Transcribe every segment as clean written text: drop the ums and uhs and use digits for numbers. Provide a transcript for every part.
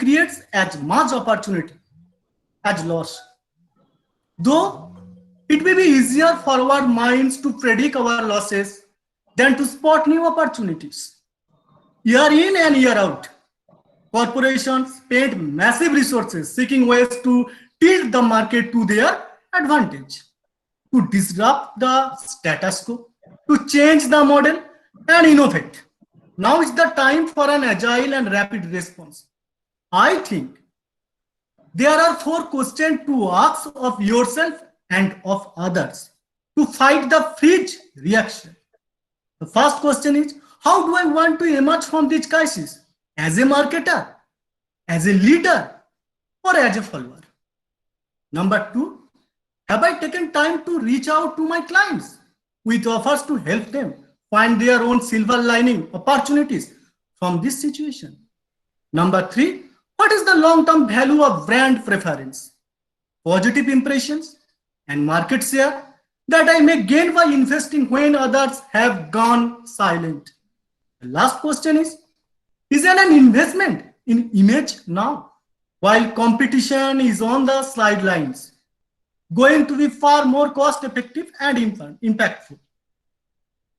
creates as much opportunity as loss. Though it may be easier for our minds to predict our losses than to spot new opportunities. Year in and year out, corporations spend massive resources seeking ways to tilt the market to their advantage, to disrupt the status quo, to change the model and innovate. Now is the time for an agile and rapid response. I think there are 4 questions to ask of yourself and of others to fight the freeze reaction. The first question is, how do I want to emerge from this crisis? As a marketer, as a leader, or as a follower? Number 2, have I taken time to reach out to my clients with offers to help them find their own silver lining opportunities from this situation? Number 3, what is the long-term value of brand preference, positive impressions, and market share that I may gain by investing when others have gone silent? The last question is there an investment in image now, while competition is on the sidelines, going to be far more cost-effective and impactful?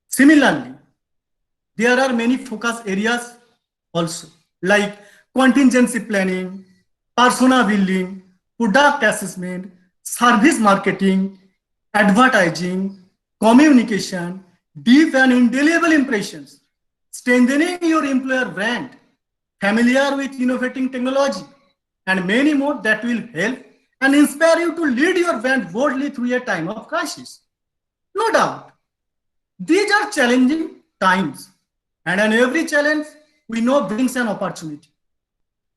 Similarly, there are many focus areas also, like contingency planning, persona building, product assessment, service marketing, advertising, communication, deep and indelible impressions, strengthening your employer brand, familiar with innovating technology, and many more that will help and inspire you to lead your brand boldly through a time of crisis. No doubt, these are challenging times, and in every challenge, we know brings an opportunity.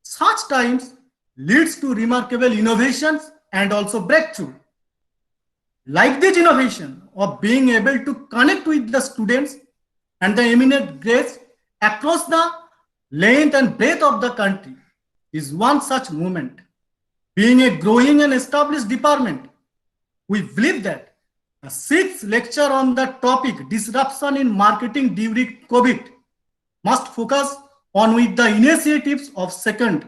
Such times leads to remarkable innovations and also breakthrough. Like this innovation of being able to connect with the students and the eminent grads across the length and breadth of the country is one such movement. Being a growing and established department, we believe that a 6th lecture on the topic disruption in marketing during COVID must focus on with the initiatives of 2nd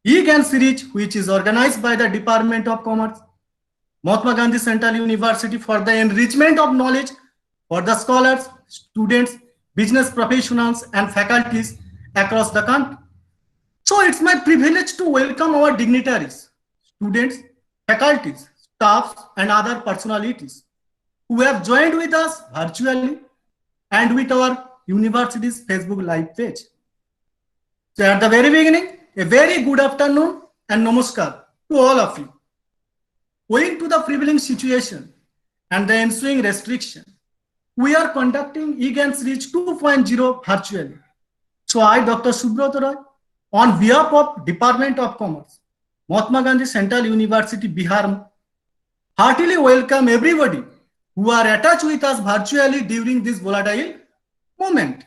eGAN series, which is organized by the Department of Commerce, Mahatma Gandhi Central University, for the enrichment of knowledge for the scholars, students, business professionals, and faculties across the country. So it's my privilege to welcome our dignitaries, students, faculties, staffs, and other personalities who have joined with us virtually and with our university's Facebook Live page. So at the very beginning, a very good afternoon and namaskar to all of you. Owing to the prevailing situation and the ensuing restriction, we are conducting eGAN Series 2.0 virtually. So I, Dr. Subrata Roy, on behalf of Department of Commerce, Mahatma Gandhi Central University, Bihar, heartily welcome everybody who are attached with us virtually during this volatile moment.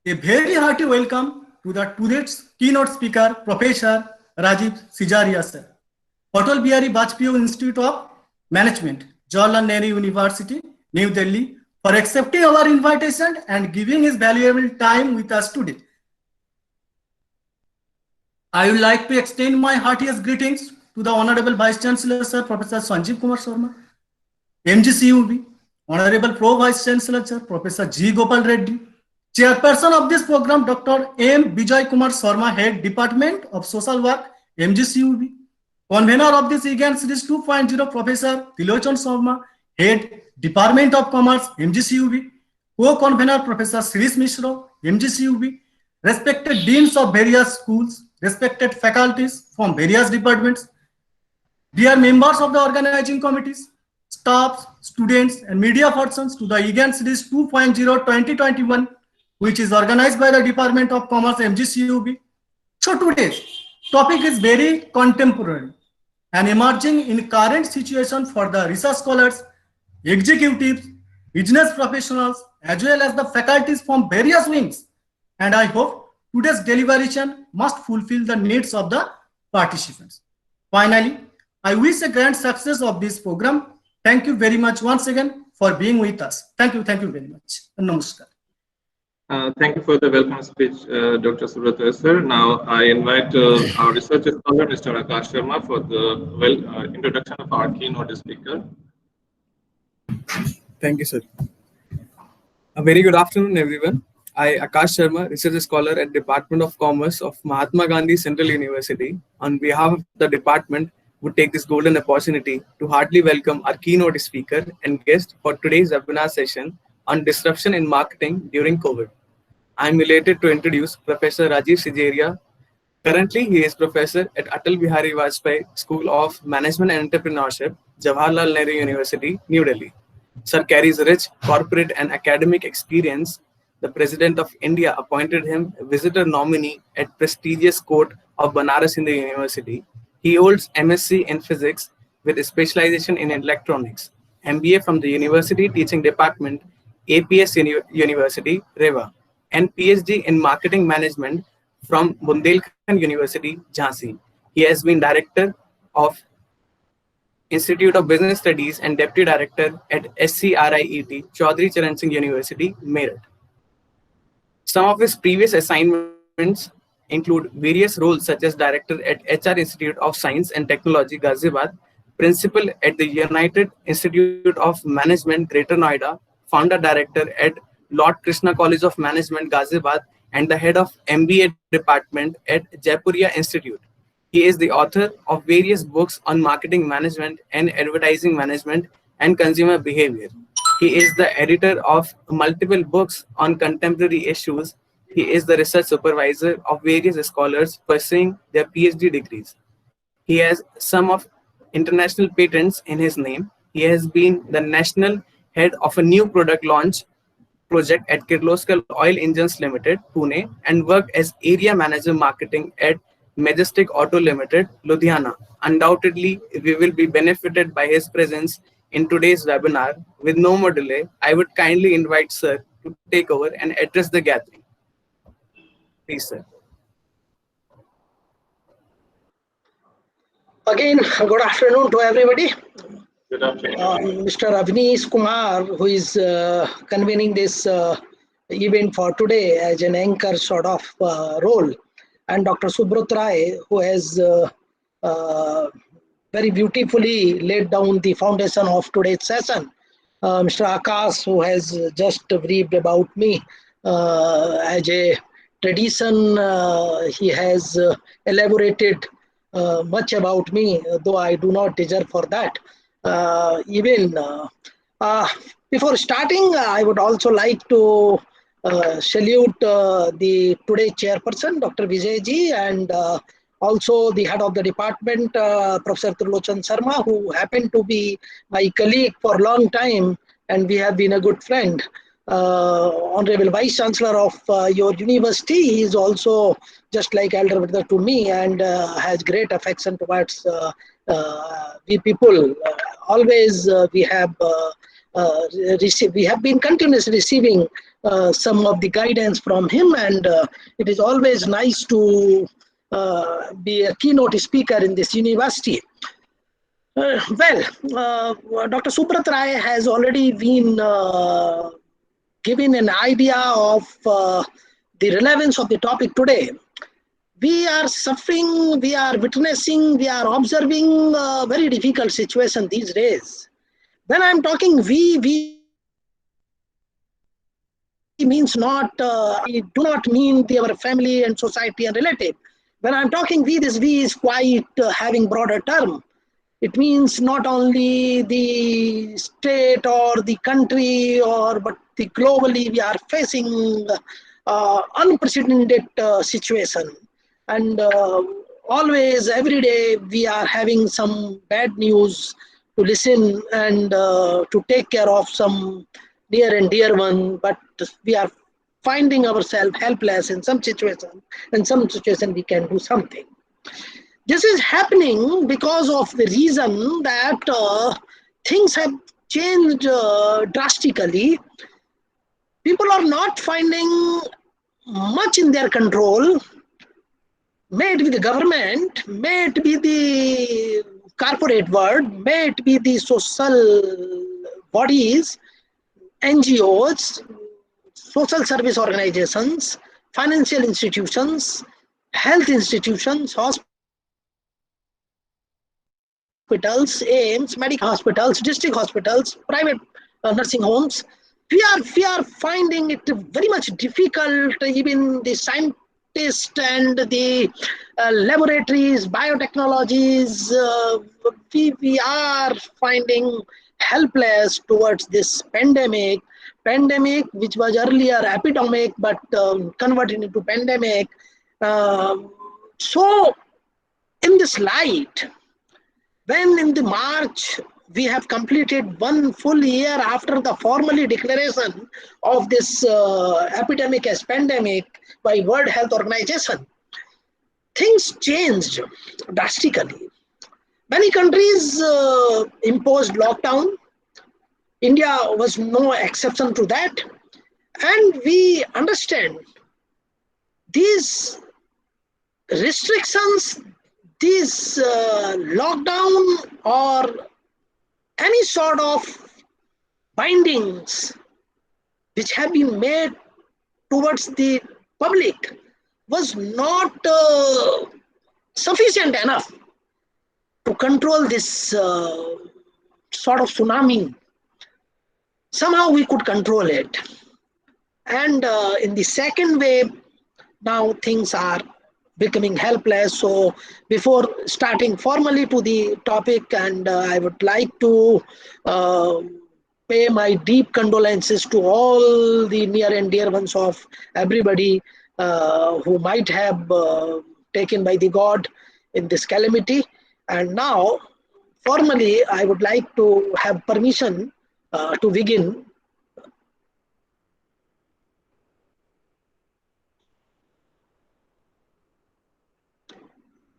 A very hearty welcome to the today's keynote speaker, Professor Rajiv Sijaria sir, Atal Bihari Vajpayee Institute of Management, Jawaharlal Nehru University, New Delhi, for accepting our invitation and giving his valuable time with us today. I would like to extend my heartiest greetings to the Honorable Vice Chancellor, Sir, Professor Sanjeev Kumar Sharma, MGCUB, Honorable Pro Vice Chancellor, Sir, Professor G. Gopal Reddy, Chairperson of this program, Dr. M. Bijay Kumar Sharma, Head Department of Social Work, MGCUB, Convener of this eGAN Series 2.0, Professor Tilochan Sharma, Head Department of Commerce, MGCUB, Co-Convener Professor Shirish Mishra, MGCUB, respected deans of various schools, respected faculties from various departments, dear members of the organizing committees, staffs, students, and media persons to the eGAN Series 2.0 2021, which is organized by the Department of Commerce, MGCUB. So today's topic is very contemporary and emerging in current situation for the research scholars, executives, business professionals, as well as the faculties from various wings. And I hope today's deliberation must fulfill the needs of the participants. Finally, I wish a grand success of this program. Thank you very much once again for being with us. Thank you very much. Namaskar. Thank you for the welcome speech, Dr. Subrata sir. Now I invite our research scholar, Mr. Akash Sharma, for the introduction of our keynote speaker. Thank you, sir. A very good afternoon, everyone. I, Akash Sharma, research scholar at Department of Commerce of Mahatma Gandhi Central University, on behalf of the department, would take this golden opportunity to heartily welcome our keynote speaker and guest for today's webinar session on disruption in marketing during COVID. I am elated to introduce Professor Rajiv Sijeria. Currently, he is professor at Atal Bihari Vajpayee School of Management and Entrepreneurship, Jawaharlal Nehru University, New Delhi. Sir carries rich corporate and academic experience. The President of India appointed him visitor nominee at prestigious court of Banaras Hindu University. He holds MSc in physics with a specialization in electronics, MBA from the University Teaching Department, APS University, Rewa, and PhD in marketing management from Bundelkhand University, Jhansi. He has been director of Institute of Business Studies and Deputy Director at SCRIET, Chaudhry Charan Singh University, Meerut. Some of his previous assignments include various roles such as Director at HR Institute of Science and Technology, Ghaziabad, Principal at the United Institute of Management, Greater Noida, Founder Director at Lord Krishna College of Management, Ghaziabad, and the Head of MBA Department at Jaipuria Institute. He is the author of various books on marketing management and advertising management and consumer behavior. He is the editor of multiple books on contemporary issues. He is the research supervisor of various scholars pursuing their PhD degrees. He has some of international patents in his name. He has been the national head of a new product launch project at Kirloskar Oil Engines Limited, Pune, and worked as area manager marketing at Majestic Auto Limited, Ludhiana. Undoubtedly, we will be benefited by his presence in today's webinar. With no more delay, I would kindly invite Sir to take over and address the gathering. Please, sir. Again, good afternoon to everybody. Good afternoon. Mr. Avnish Kumar, who is convening this event for today as an anchor sort of role, and Dr. Subrata Rai, who has very beautifully laid down the foundation of today's session. Mr. Akash, who has just briefed about me as a tradition, he has elaborated much about me, though I do not deserve for that. Before starting, I would also like to salute the today chairperson, Dr. Vijay ji, and also the head of the department, Professor Trilochan Sharma, who happened to be my colleague for a long time, and we have been a good friend. Honorable Vice Chancellor of your university, he is also just like elder brother to me, and has great affection towards we people. Always we have been continuously receiving some of the guidance from him, and it is always nice to be a keynote speaker in this university. Dr. Subrata Rai has already been given an idea of the relevance of the topic today. We are suffering, we are witnessing, we are observing a very difficult situation these days. When I'm talking we means not, I do not mean our family and society and relative. When I'm talking we, this we is quite having broader term. It means not only the state or the country, but the globally we are facing unprecedented situation. And always, every day, we are having some bad news to listen and to take care of some near and dear one, but we are finding ourselves helpless in some situation. In some situation, we can do something. This is happening because of the reason that things have changed drastically. People are not finding much in their control. May it be the government, may it be the corporate world, may it be the social bodies, NGOs, social service organizations, financial institutions, health institutions, hospitals, AIMS, medical hospitals, district hospitals, private nursing homes. We are finding it very much difficult, even the scientists and the laboratories, biotechnologies, we are finding helpless towards this pandemic, which was earlier epidemic but converted into pandemic. So in this light, when in the March we have completed 1 full year after the formally declaration of this epidemic as pandemic by World Health Organization, things changed drastically. Many countries imposed lockdown. India was no exception to that. And we understand these restrictions, these lockdown or any sort of bindings which have been made towards the public was not sufficient enough to control this sort of tsunami. Somehow we could control it. And in the second wave, now things are becoming helpless. So before starting formally to the topic, and I would like to pay my deep condolences to all the near and dear ones of everybody who might have taken by the God in this calamity. And now, formally, I would like to have permission to begin.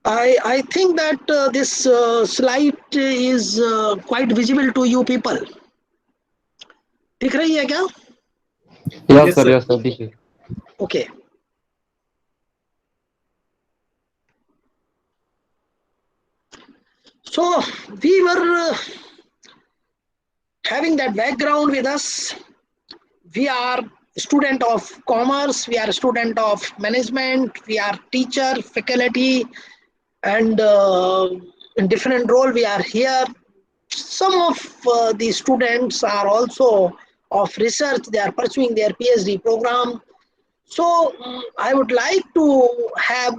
I think that this slide is quite visible to you people. दिख रही है क्या? Yes, sir. Yes, sir. This is. Okay. So we were having that background with us. We are student of commerce, we are student of management, we are teacher, faculty, and in different role we are here. Some of the students are also of research, they are pursuing their PhD program. So I would like to have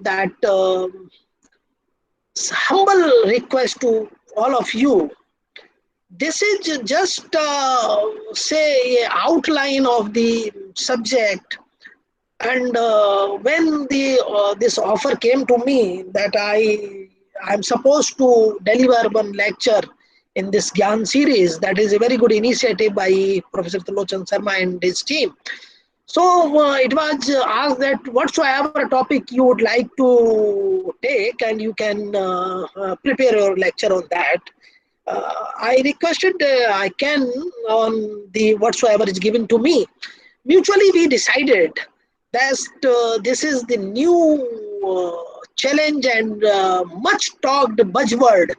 that humble request to all of you. This is just say an outline of the subject. And when the this offer came to me that I'm supposed to deliver one lecture in this Gyan series, that is a very good initiative by Professor Trilochan Sharma and his team. So it was asked that whatsoever topic you would like to take, and you can prepare your lecture on that. I requested I can on the whatsoever is given to me. Mutually, we decided that this is the new challenge and much talked buzzword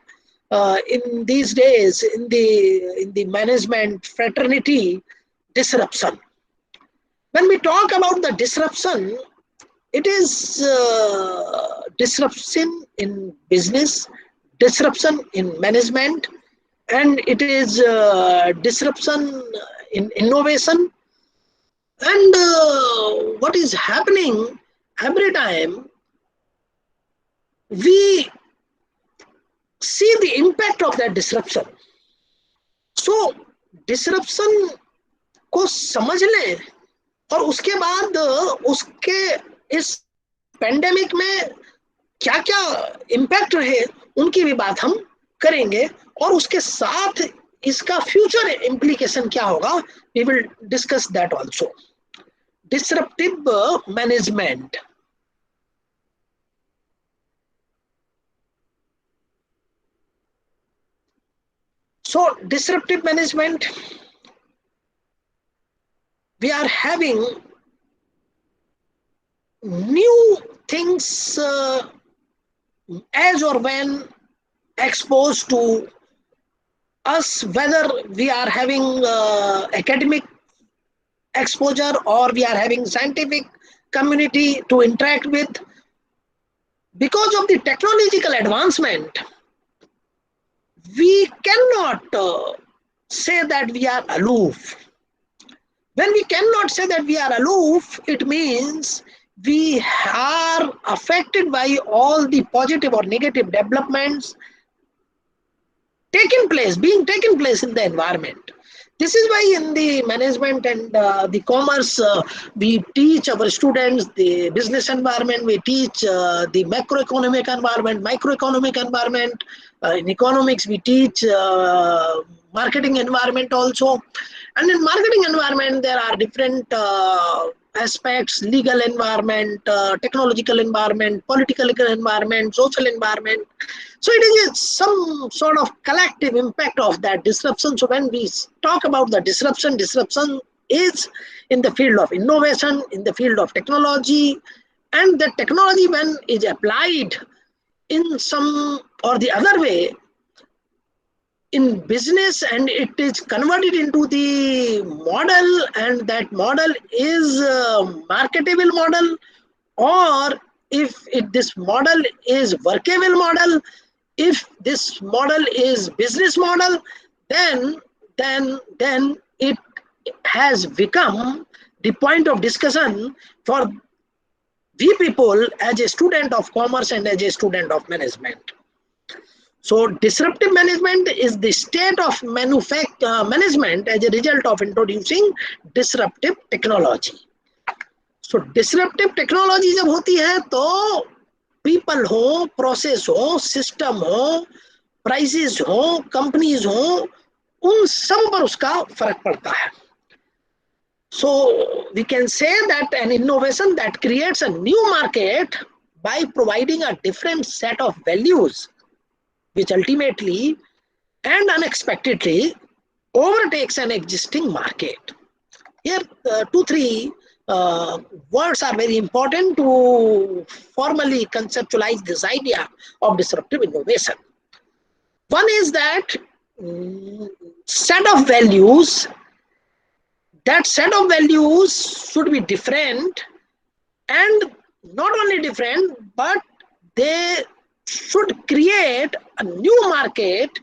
in these days in the management fraternity, disruption. When we talk about the disruption, it is disruption in business, disruption in management, and it is disruption in innovation. And what is happening every time we see the impact of that disruption. So disruption को समझ लें और उसके बाद उसके इस pandemic में क्या क्या इम्पैक्ट रहे उनकी भी बात हम करेंगे, और उसके साथ इसका फ्यूचर इम्प्लीकेशन क्या होगा, we will discuss that also. Disruptive management. So disruptive management, we are having new things as or when exposed to us, whether we are having academic exposure or we are having scientific community to interact with. Because of the technological advancement, we cannot say that we are aloof. When we cannot say that we are aloof, it means we are affected by all the positive or negative developments being taken place in the environment. This is why in the management and the commerce, we teach our students the business environment, we teach the macroeconomic environment, microeconomic environment. In economics, we teach marketing environment also. And in marketing environment, there are different aspects: legal environment, technological environment, political environment, social environment. So it is some sort of collective impact of that disruption. So when we talk about the disruption is in the field of innovation, in the field of technology, and the technology, when is applied in some or the other way in business and it is converted into the model, and that model is a marketable model, or if this model is workable model, if this model is business model, then it has become the point of discussion for we people as a student of commerce and as a student of management. So disruptive management is the state of management as a result of introducing disruptive technology. So disruptive technology जब होती है तो people हो, process हो, system हो, prices हो, companies हो, उन सब पर उसका फर्क पड़ता है. So we can say that an innovation that creates a new market by providing a different set of values, which ultimately and unexpectedly overtakes an existing market. Here, 2-3 words are very important to formally conceptualize this idea of disruptive innovation. One is that set of values. That set of values should be different, and not only different, but they should create a new market.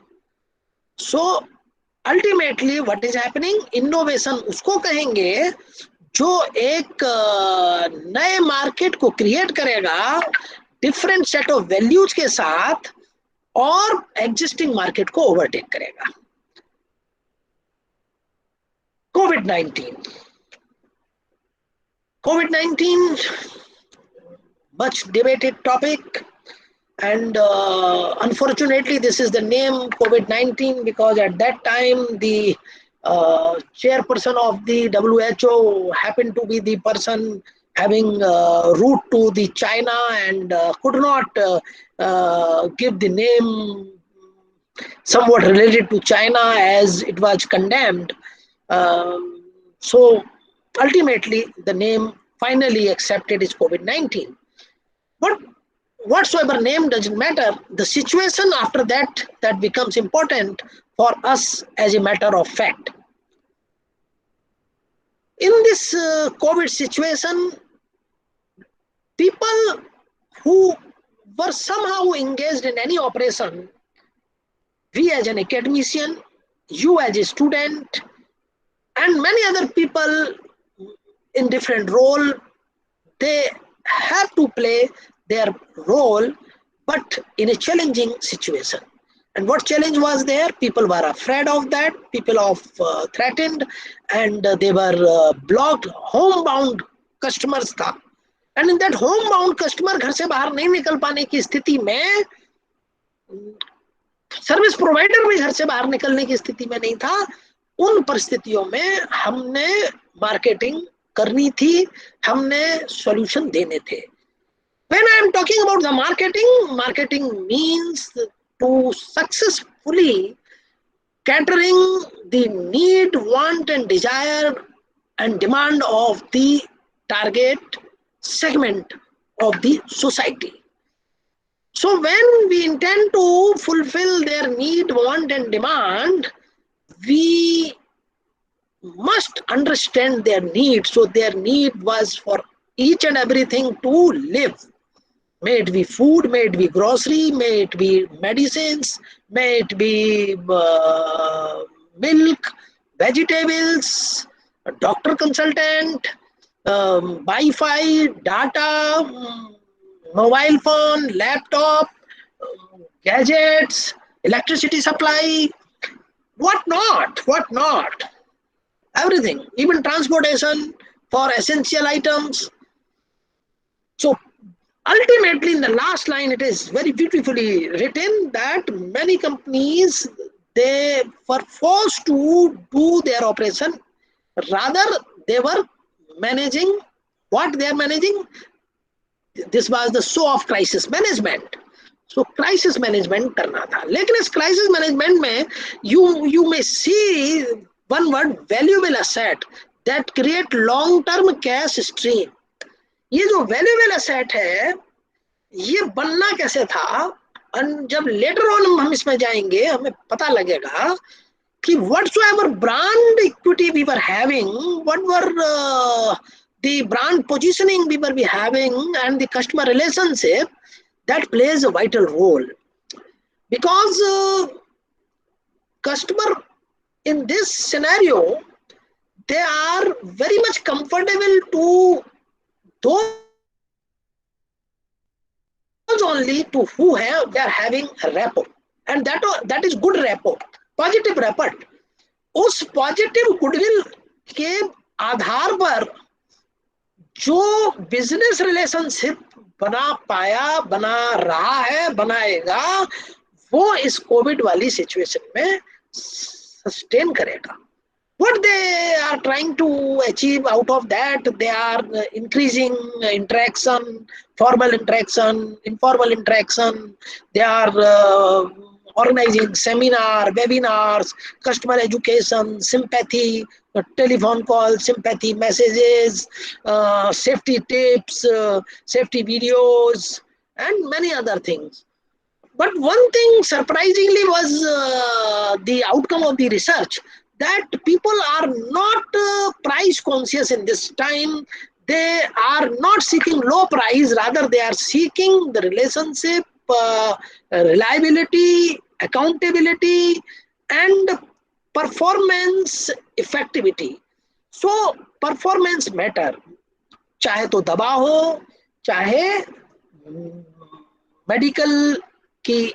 So ultimately what is happening, innovation उसको कहेंगे जो एक नए market को create करेगा different set of values के साथ और एग्जिस्टिंग मार्केट को ओवरटेक करेगा. COVID-19, much debated topic, and unfortunately this is the name COVID-19 because at that time the chairperson of the WHO happened to be the person having route to the China and could not give the name somewhat related to China as it was condemned. So ultimately the name finally accepted is COVID-19. But whatsoever name doesn't matter, the situation after that becomes important for us as a matter of fact. In this COVID situation, people who were somehow engaged in any operation, we as an academician, you as a student, and many other people in different role, they have to play their role, but in a challenging situation. And what challenge was there? People were afraid of that, people of threatened, and they were blocked. Homebound customers था, and in that homebound customer घर से बाहर नहीं निकल पाने की स्थिति में, सर्विस प्रोवाइडर भी घर से बाहर निकलने की स्थिति में नहीं था. उन परिस्थितियों में हमने मार्केटिंग करनी थी, हमने सॉल्यूशन देने थे. When I am talking about the marketing means to successfully catering the need, want and desire and demand of the target segment of the society. So when we intend to fulfill their need, want and demand, we must understand their need. So their need was for each and everything to live. May it be food, may it be grocery, may it be medicines, may it be milk, vegetables, a doctor consultant, Wi-Fi, data, mobile phone, laptop, gadgets, electricity supply, what not, everything, even transportation for essential items. So ultimately, in the last line, it is very beautifully written that many companies, they were forced to do their operation. Rather, they were managing what they are managing. This was the show of crisis management. So crisis management करना था. लेकिन इस crisis management में you may see one word, valuable asset that create long term cash stream. ये जो valuable asset है, ये बनना कैसे था? जब later on हम इसमें जाएंगे, हमें पता लगेगा कि whatsoever brand equity we were having, what were the brand positioning we were having, and the customer relationship, that plays a vital role. Because customer in this scenario, they are very much comfortable to those only to who they are having a rapport, and that is good rapport, positive rapport. उस positive goodwill के आधार पर जो business relationship बना पाया, बना रहा है, बनाएगा, वो इस कोविड वाली सिचुएशन में सस्टेन करेगा. What they are trying to achieve out of that, they are increasing interaction, formal interaction, informal interaction. They are organizing seminar, webinars, customer education, sympathy, telephone calls, sympathy messages, safety tips, safety videos, and many other things. But one thing surprisingly was the outcome of the research, that people are not price conscious in this time. They are not seeking low price, rather they are seeking the relationship, reliability, accountability, and performance effectivity. So performance matter. चाहे तो दवा हो, चाहे medical की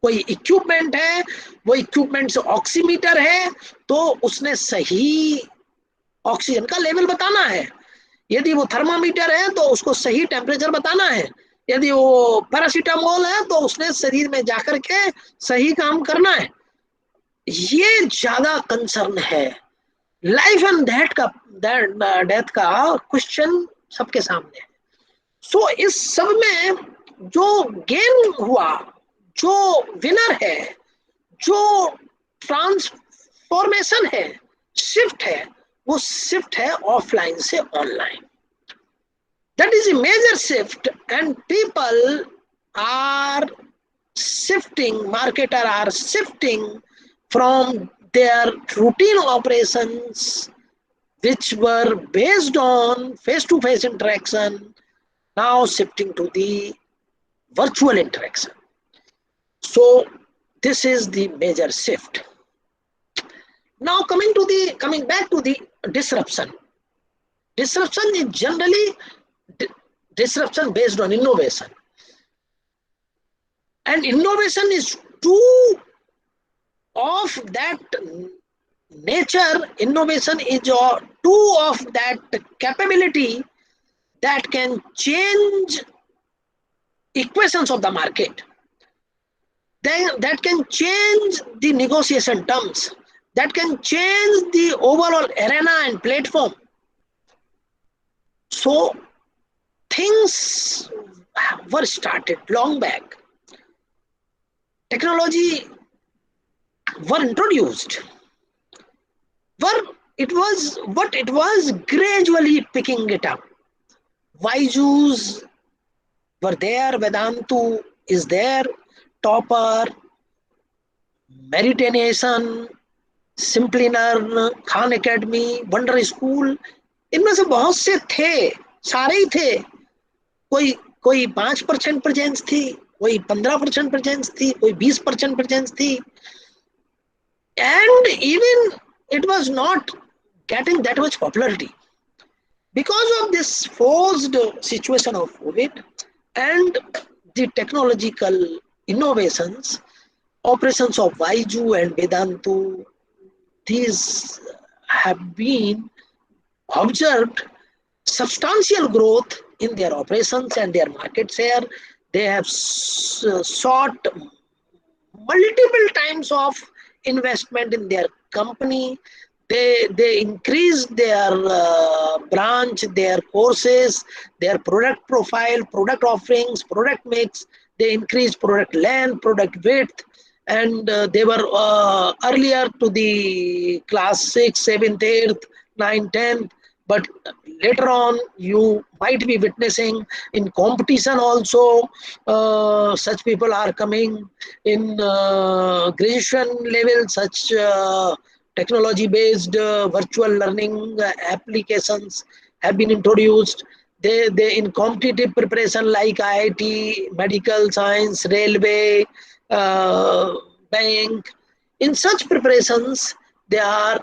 कोई equipment है, वो equipment से ऑक्सीमीटर है, तो उसने सही ऑक्सीजन का लेवल बताना है. यदि वो थर्मामीटर है तो उसको सही टेम्परेचर बताना है. यदि वो पैरासीटामोल है तो उसने शरीर में जाकर के सही काम करना है. ये ज्यादा कंसर्न है. लाइफ एंड डेथ का क्वेश्चन सबके सामने है. सो इस सब में जो गेन हुआ, जो विनर है, जो ट्रांसफॉर्मेशन है, शिफ्ट है, वो शिफ्ट है ऑफलाइन से online. That is a major shift and people are shifting, marketer are shifting from their routine operations which were based on face-to-face interaction, now shifting to the virtual interaction. So this is the major shift. Now coming back to the disruption. Disruption is generally disruption based on innovation, and innovation is two of that nature. Innovation is two of that capability that can change equations of the market, that can change the negotiation terms, that can change the overall arena and platform. So things were started long back. Technology were introduced, but it was gradually picking it up. Vaijus were there, Vedantu is there, Topper, Meritonation, simply learn, Khan academy, wonder school, इनमें से बहुत से थे, सारे ही थे। कोई कोई 5% presence थी, कोई 15% प्रेजेंस थी, कोई 20% प्रेजेंस थी, and even it was not getting that much popularity because of this forced situation of COVID and the technological innovations, operations of Vaiju and Vedantu. These have been observed substantial growth in their operations and their market share. They have sought multiple times of investment in their company. They increased their branch, their courses, their product profile, product offerings, product mix. They increased product length, product width, and they were earlier to the class 6, 7th, 8th, 9th, 10th. But later on, you might be witnessing in competition also, such people are coming in graduation level, such technology-based virtual learning applications have been introduced. They in competitive preparation like IIT, medical science, railway, bank. In such preparations, they are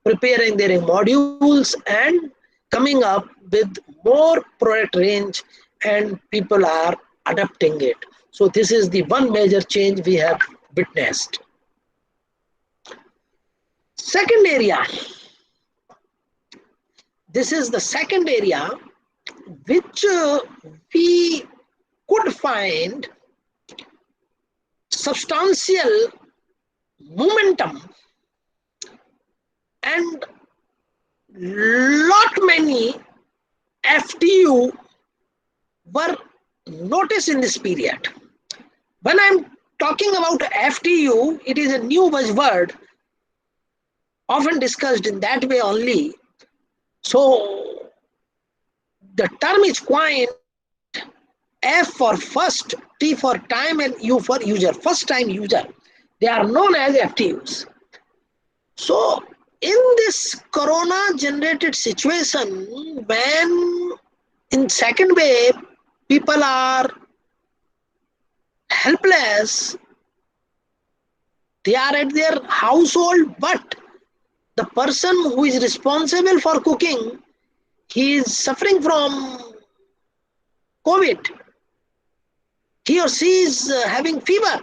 preparing their modules and coming up with more product range, and people are adopting it. So this is the one major change we have witnessed. Second area. This is the second area which we could find substantial momentum and lot many FTU were noticed in this period. When I'm talking about FTU, it is a new buzzword, often discussed in that way only. So the term is coined, F for first, T for time, and U for user, first time user. They are known as FTUs. So in this corona generated situation, when in second wave people are helpless, they are at their household, but the person who is responsible for cooking, he is suffering from COVID. He or she is having fever.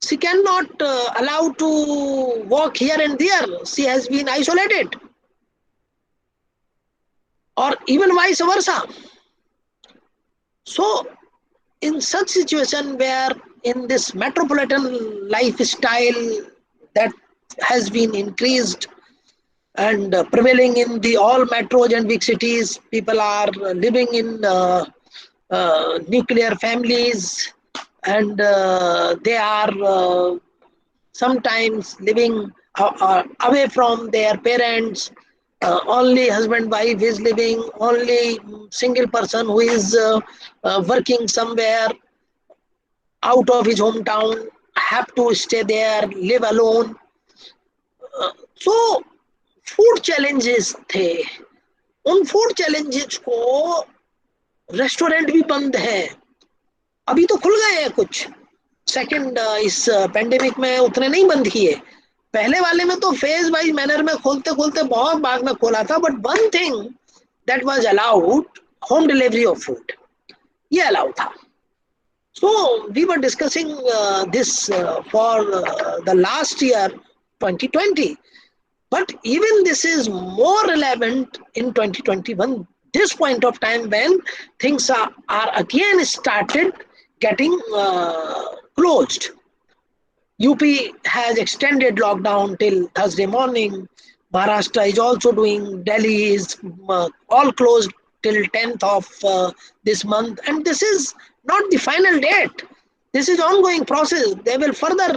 She cannot allow to walk here and there. She has been isolated. Or even vice versa. So in such situation where in this metropolitan lifestyle that has been increased and prevailing in the all metros and big cities, people are living in nuclear families, and they are sometimes living away from their parents. Only husband wife is living, only single person who is working somewhere out of his hometown have to stay there, live alone. So food challenges थे. उन food challenges को restaurant भी बंद है, अभी तो खुल गए हैं कुछ. सेकंड इस पेंडेमिक में उतने नहीं बंद किए, पहले वाले में तो फेज वाइज मैनर में खोलते खोलते बहुत बाद में खोला था. But one thing that was allowed, home delivery of food, ये अलाउ था. So we were discussing this for the last year 2020, but even this is more relevant in 2021, this point of time when things are again started getting closed. UP has extended lockdown till Thursday morning. Maharashtra is also doing. Delhi is all closed till 10th of this month, and this is not the final date. This is ongoing process. They will further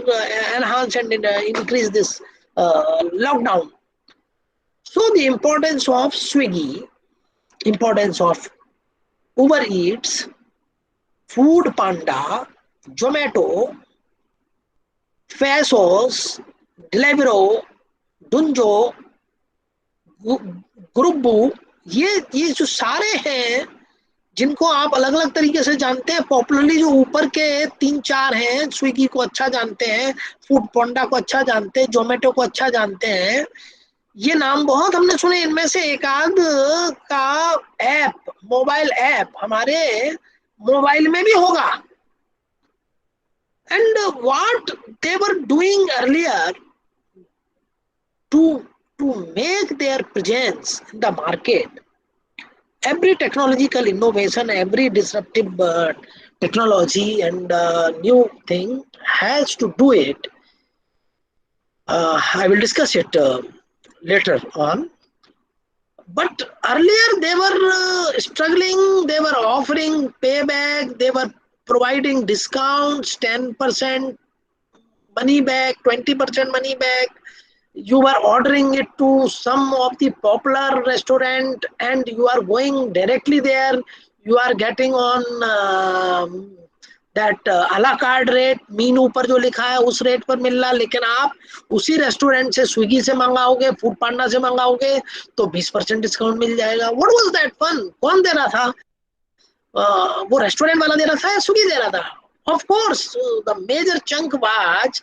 enhance and increase this lockdown. So the importance of Swiggy, importance of Uber Eats, Food Panda, Zomato, Fazos, Deliveroo, Dunzo, ग्रुपबू, ये जो सारे हैं जिनको आप अलग अलग तरीके से जानते हैं, पॉपुलरली जो ऊपर के 3-4 हैं, स्विगी को अच्छा जानते हैं, फूड पांडा को अच्छा जानते हैं, जोमेटो को अच्छा जानते हैं, ये नाम बहुत हमने सुने। इनमें से एक आध का ऐप, मोबाइल ऐप हमारे मोबाइल में भी होगा। And what they were doing earlier to make their presence in the market, every technological innovation, every disruptive technology and new thing has to do it. I will discuss it later on. But earlier they were struggling, they were offering payback, they were providing discounts, 10% money back, 20% money back. You were ordering it to some of the popular restaurant and you are going directly there, you are getting on that a la carte rate, मेनू पर जो लिखा है उस rate पर मिल रहा, लेकिन आप उसी रेस्टोरेंट से, स्विगी से मंगाओगे, फूड पांडा से मंगाओगे तो 20% डिस्काउंट मिल जाएगा। What was that fun? कौन दे रहा था? वो रेस्टोरेंट वाला दे रहा था या स्विगी दे रहा था? Of course the major chunk was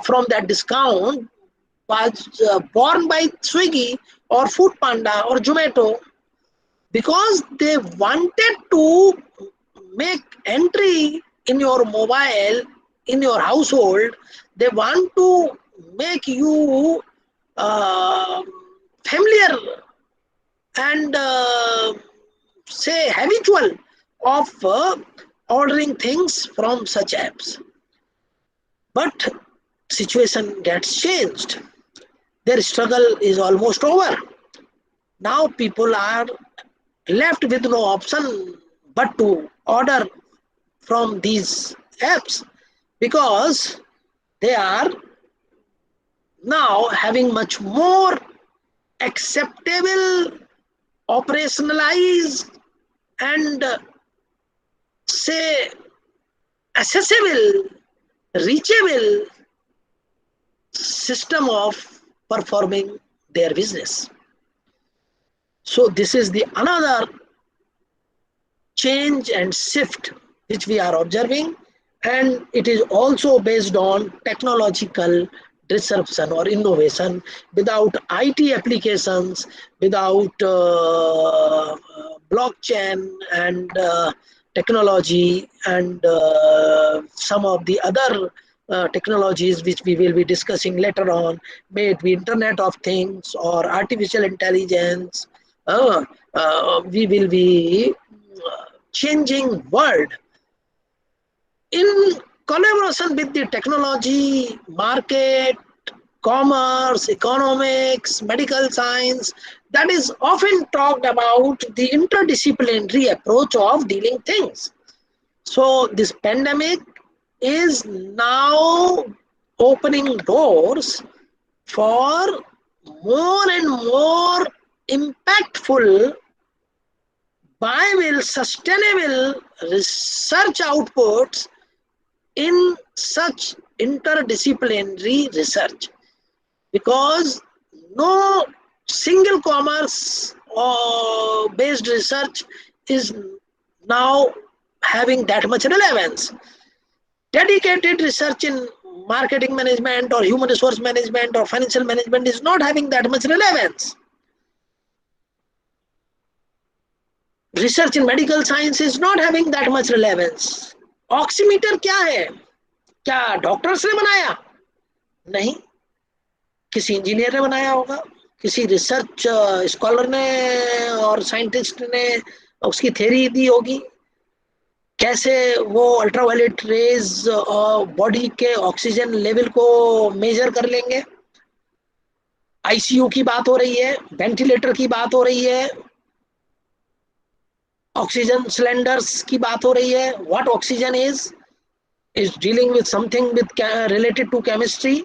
from that discount was born by Swiggy or Food Panda or Zomato, because they wanted to make entry in your mobile, in your household. They want to make you familiar and say habitual of ordering things from such apps. But situation gets changed. Their struggle is almost over. Now people are left with no option but to order from these apps, because they are now having much more acceptable, operationalized and say accessible, reachable system of performing their business. So this is the another change and shift which we are observing, and it is also based on technological disruption or innovation. Without IT applications, without blockchain and technology and some of the other technologies which we will be discussing later on, may it be Internet of Things or artificial intelligence, we will be changing world in collaboration with the technology, market, commerce, economics, medical science. That is often talked about the interdisciplinary approach of dealing things. So this pandemic is now opening doors for more and more impactful, viable, sustainable research outputs in such interdisciplinary research, because no single commerce or based research is now having that much relevance. Dedicated research in marketing management or human resource management or financial management is not having that much relevance. Research in medical science is not having that much relevance. Oximeter क्या है? क्या doctors ने बनाया? नहीं, किसी engineer ने बनाया होगा, किसी रिसर्च स्कॉलर ने और साइंटिस्ट ने उसकी थ्योरी दी होगी, कैसे वो अल्ट्रावायलेट रेज बॉडी के ऑक्सीजन लेवल को मेजर कर लेंगे। आईसीयू की बात हो रही है, वेंटिलेटर की बात हो रही है, ऑक्सीजन सिलेंडर्स की बात हो रही है. What oxygen is dealing with something with related to chemistry.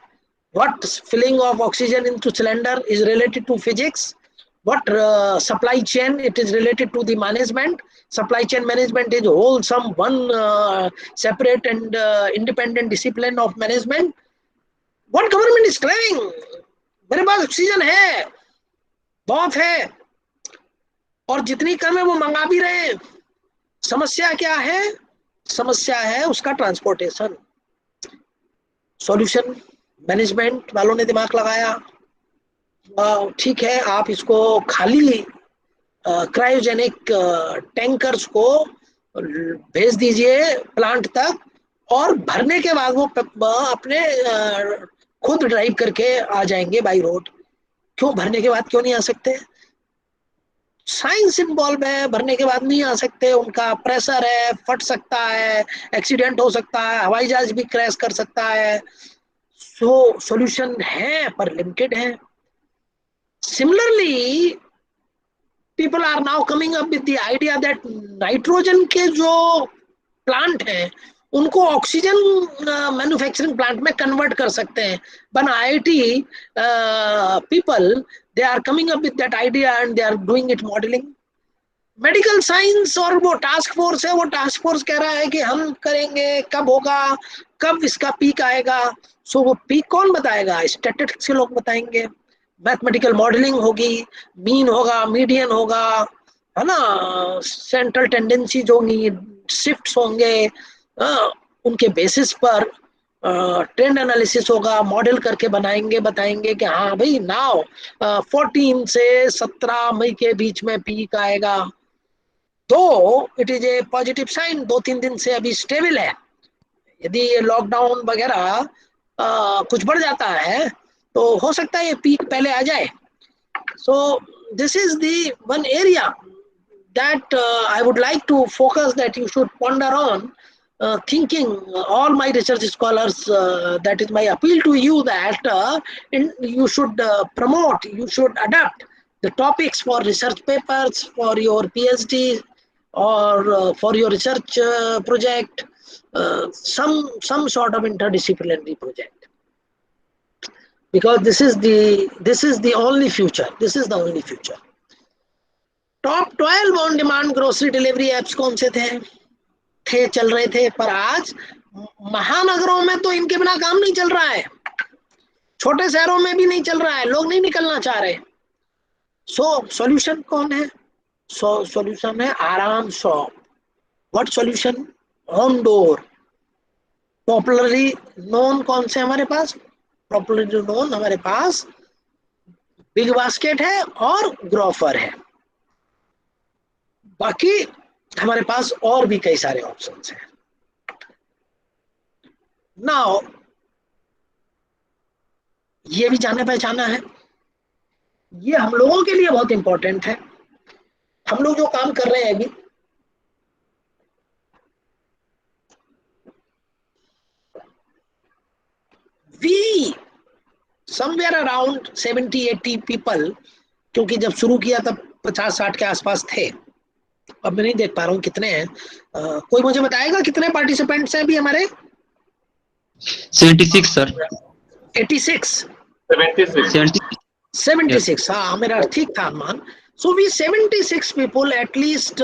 What filling of oxygen into cylinder is related to physics. What supply chain, it is related to the management. Supply chain management is wholesome one separate and independent discipline of management. What government is claiming? मेरे पास oxygen है, बहुत है, और जितनी कम है वो मंगा भी रहे हैं। समस्या क्या है? समस्या है उसका ट्रांसपोर्टेशन। सॉल्यूशन मैनेजमेंट वालों ने दिमाग लगाया, ठीक है आप इसको खाली क्रायोजेनिक टैंकर्स को भेज दीजिए प्लांट तक, और भरने के बाद वो अपने खुद ड्राइव करके आ जाएंगे बाई रोड। क्यों भरने के बाद क्यों नहीं आ सकते? साइंस इन्वॉल्व है, भरने के बाद नहीं आ सकते, उनका प्रेशर है, फट सकता है, एक्सीडेंट हो सकता है, हवाई जहाज भी क्रैश कर सकता है। सो सॉल्यूशन है पर लिमिटेड है। Similarly people are now coming up with the idea that nitrogen के जो प्लांट हैं उनको ऑक्सीजन मैन्युफैक्चरिंग प्लांट में कन्वर्ट कर सकते हैं। बन IIT people they are coming up with that idea and they are doing it modeling. Medical science और वो टास्क फोर्स है, वो टास्क फोर्स कह रहा है कि हम करेंगे, कब होगा, कब इसका पीक आएगा। सो वो पीक कौन बताएगा? स्टैटिस्टिक्स के लोग बताएंगे। मैथमेटिकल मॉडलिंग होगी, मीन होगा, मीडियन होगा, है ना, सेंट्रल टेंडेंसी जो होंगी, शिफ्ट्स होंगे, उनके बेसिस पर ट्रेंड एनालिसिस होगा, मॉडल करके बनाएंगे, बताएंगे कि हाँ भाई नाउ 14 से 17 मई के बीच में पीक आएगा। तो it is a positive sign, 2-3 दिन से अभी स्टेबल है। यदि ये लॉकडाउन वगैरह कुछ बढ़ जाता है तो हो सकता है ये पीक पहले आ जाए। So this is the one area that I would like to focus, that you should ponder on. Thinking, all my research scholars, that is my appeal to you, that you should promote, you should adapt the topics for research papers, for your PhD, or for your research project, some sort of interdisciplinary project, because this is the only future. This is the only future. Top 12 on demand grocery delivery apps कौन से थे चल रहे थे, पर आज महानगरों में तो इनके बिना काम नहीं चल रहा है, छोटे शहरों में भी नहीं चल रहा है, लोग नहीं निकलना चाह रहे। सो सॉल्यूशन कौन है? सॉल्यूशन है आराम shop. What solution? On door. Popularly known कौन से हमारे पास? पॉपुलरली नोन हमारे पास बिग बास्केट है और ग्रोफर है। बाकी हमारे पास और भी कई सारे ऑप्शंस हैं। नाउ ये भी जाने पहचाना है, ये हम लोगों के लिए बहुत इंपॉर्टेंट है। हम लोग जो काम कर रहे हैं अभी, वी समवेयर अराउंड 70-80 पीपल, क्योंकि जब शुरू किया तब 50-60 के आसपास थे, अब मैं नहीं देख पा रहा हूँ कितने हैं। कोई मुझे बताएगा कितने पार्टिसिपेंट्स हैं अभी हमारे? 76 सर। 86 76 हाँ मेरा ठीक था अनुमान। सो वी 76 पीपल एटलीस्ट,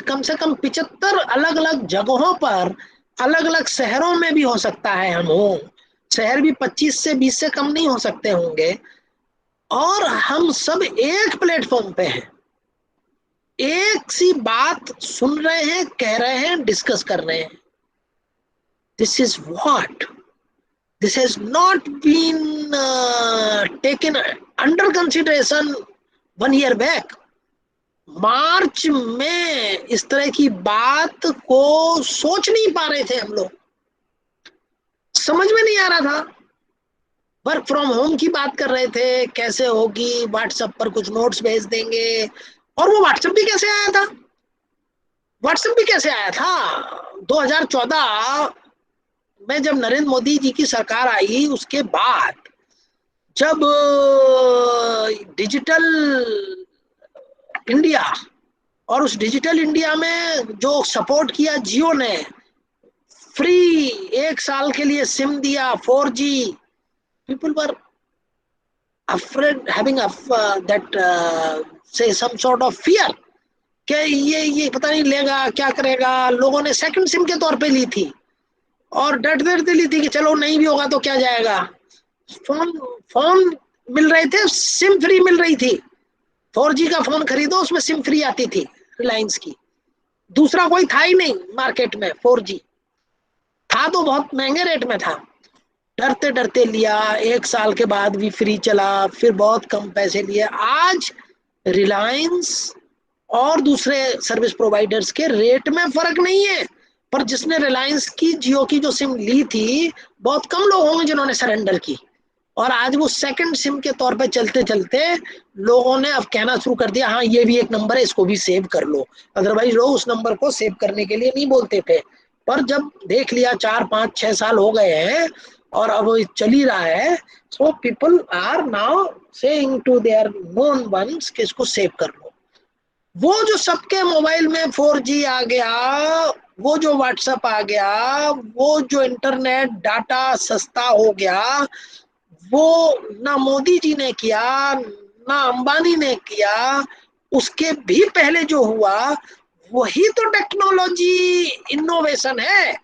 कम से कम 75 अलग अलग जगहों पर, अलग अलग शहरों में भी हो सकता है हम हो, शहर भी 25 से 20 से कम नहीं हो सकते होंगे, और हम सब एक प्लेटफॉर्म पे हैं, एक सी बात सुन रहे हैं, कह रहे हैं, डिस्कस कर रहे हैं। This is what, this has not been taken under consideration 1 year back. मार्च में इस तरह की बात को सोच नहीं पा रहे थे हम लोग, समझ में नहीं आ रहा था। वर्क फ्रॉम होम की बात कर रहे थे, कैसे होगी, व्हाट्सएप पर कुछ नोट्स भेज देंगे। और वो व्हाट्सएप भी कैसे आया था? व्हाट्सएप भी कैसे आया था? 2014 में जब नरेंद्र मोदी जी की सरकार आई, उसके बाद जब डिजिटल इंडिया, और उस डिजिटल इंडिया में जो सपोर्ट किया जियो ने, फ्री 1 साल के लिए सिम दिया 4G, people were afraid, having that say some sort of fear कि ये पता नहीं लेगा क्या करेगा। लोगों ने सेकंड सिम के तौर पे ली थी और डरते ली थी कि चलो नहीं भी होगा तो क्या जाएगा। फोन मिल रहे थे, सिम फ्री मिल रही थी। 4G का फोन खरीदो, उसमें सिम फ्री आती थी रिलायंस की। दूसरा कोई था ही नहीं मार्केट में। 4G था तो बहुत महंगे रेट में था। डरते डरते लिया, 1 साल के बाद भी फ्री चला, फिर बहुत कम पैसे लिए। आज रिलायंस और दूसरे सर्विस प्रोवाइडर्स के रेट में फर्क नहीं है, पर जिसने रिलायंस की जियो की जो सिम ली थी, बहुत कम लोग होंगे जिन्होंने सरेंडर की, और आज वो सेकंड सिम के तौर पे चलते चलते लोगों ने अब कहना शुरू कर दिया, हाँ ये भी एक नंबर है, इसको भी सेव कर लो। अदरवाइज लोग उस नंबर को सेव करने के लिए नहीं बोलते थे। पर जब देख लिया 4, 5, 6 साल हो गए हैं और अब वो चल ही रहा है, so people are now saying to their known ones कि इसको सेव कर लो। वो जो सबके मोबाइल में 4G आ गया, वो जो व्हाट्सएप आ गया, वो जो इंटरनेट डाटा सस्ता हो गया, वो ना मोदी जी ने किया ना अंबानी ने किया, उसके भी पहले जो हुआ वही तो टेक्नोलॉजी इनोवेशन है,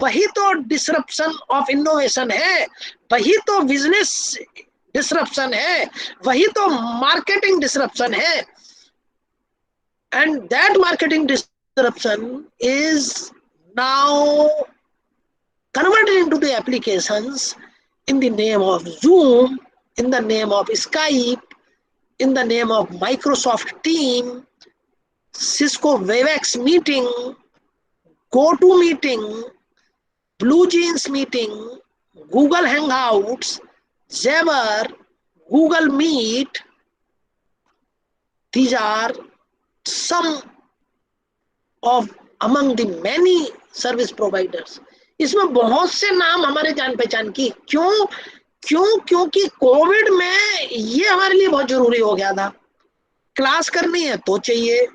वही तो डिसरप्शन ऑफ इनोवेशन है, वही तो बिजनेस डिसरप्शन है, वही तो मार्केटिंग डिसरप्शन है। And that marketing disruption is now converted into the applications in the name of Zoom, in the name of Skype, in the name of Microsoft Team, Cisco Webex meeting, GoTo meeting, BlueJeans meeting, Google Hangouts, Zaver, Google Meet. These are some of among the many service providers. इसमें बहुत से नाम हमारे जान पहचान की। क्योंकि Covid में ये हमारे लिए बहुत जरूरी हो गया था। क्लास करनी है तो चाहिए,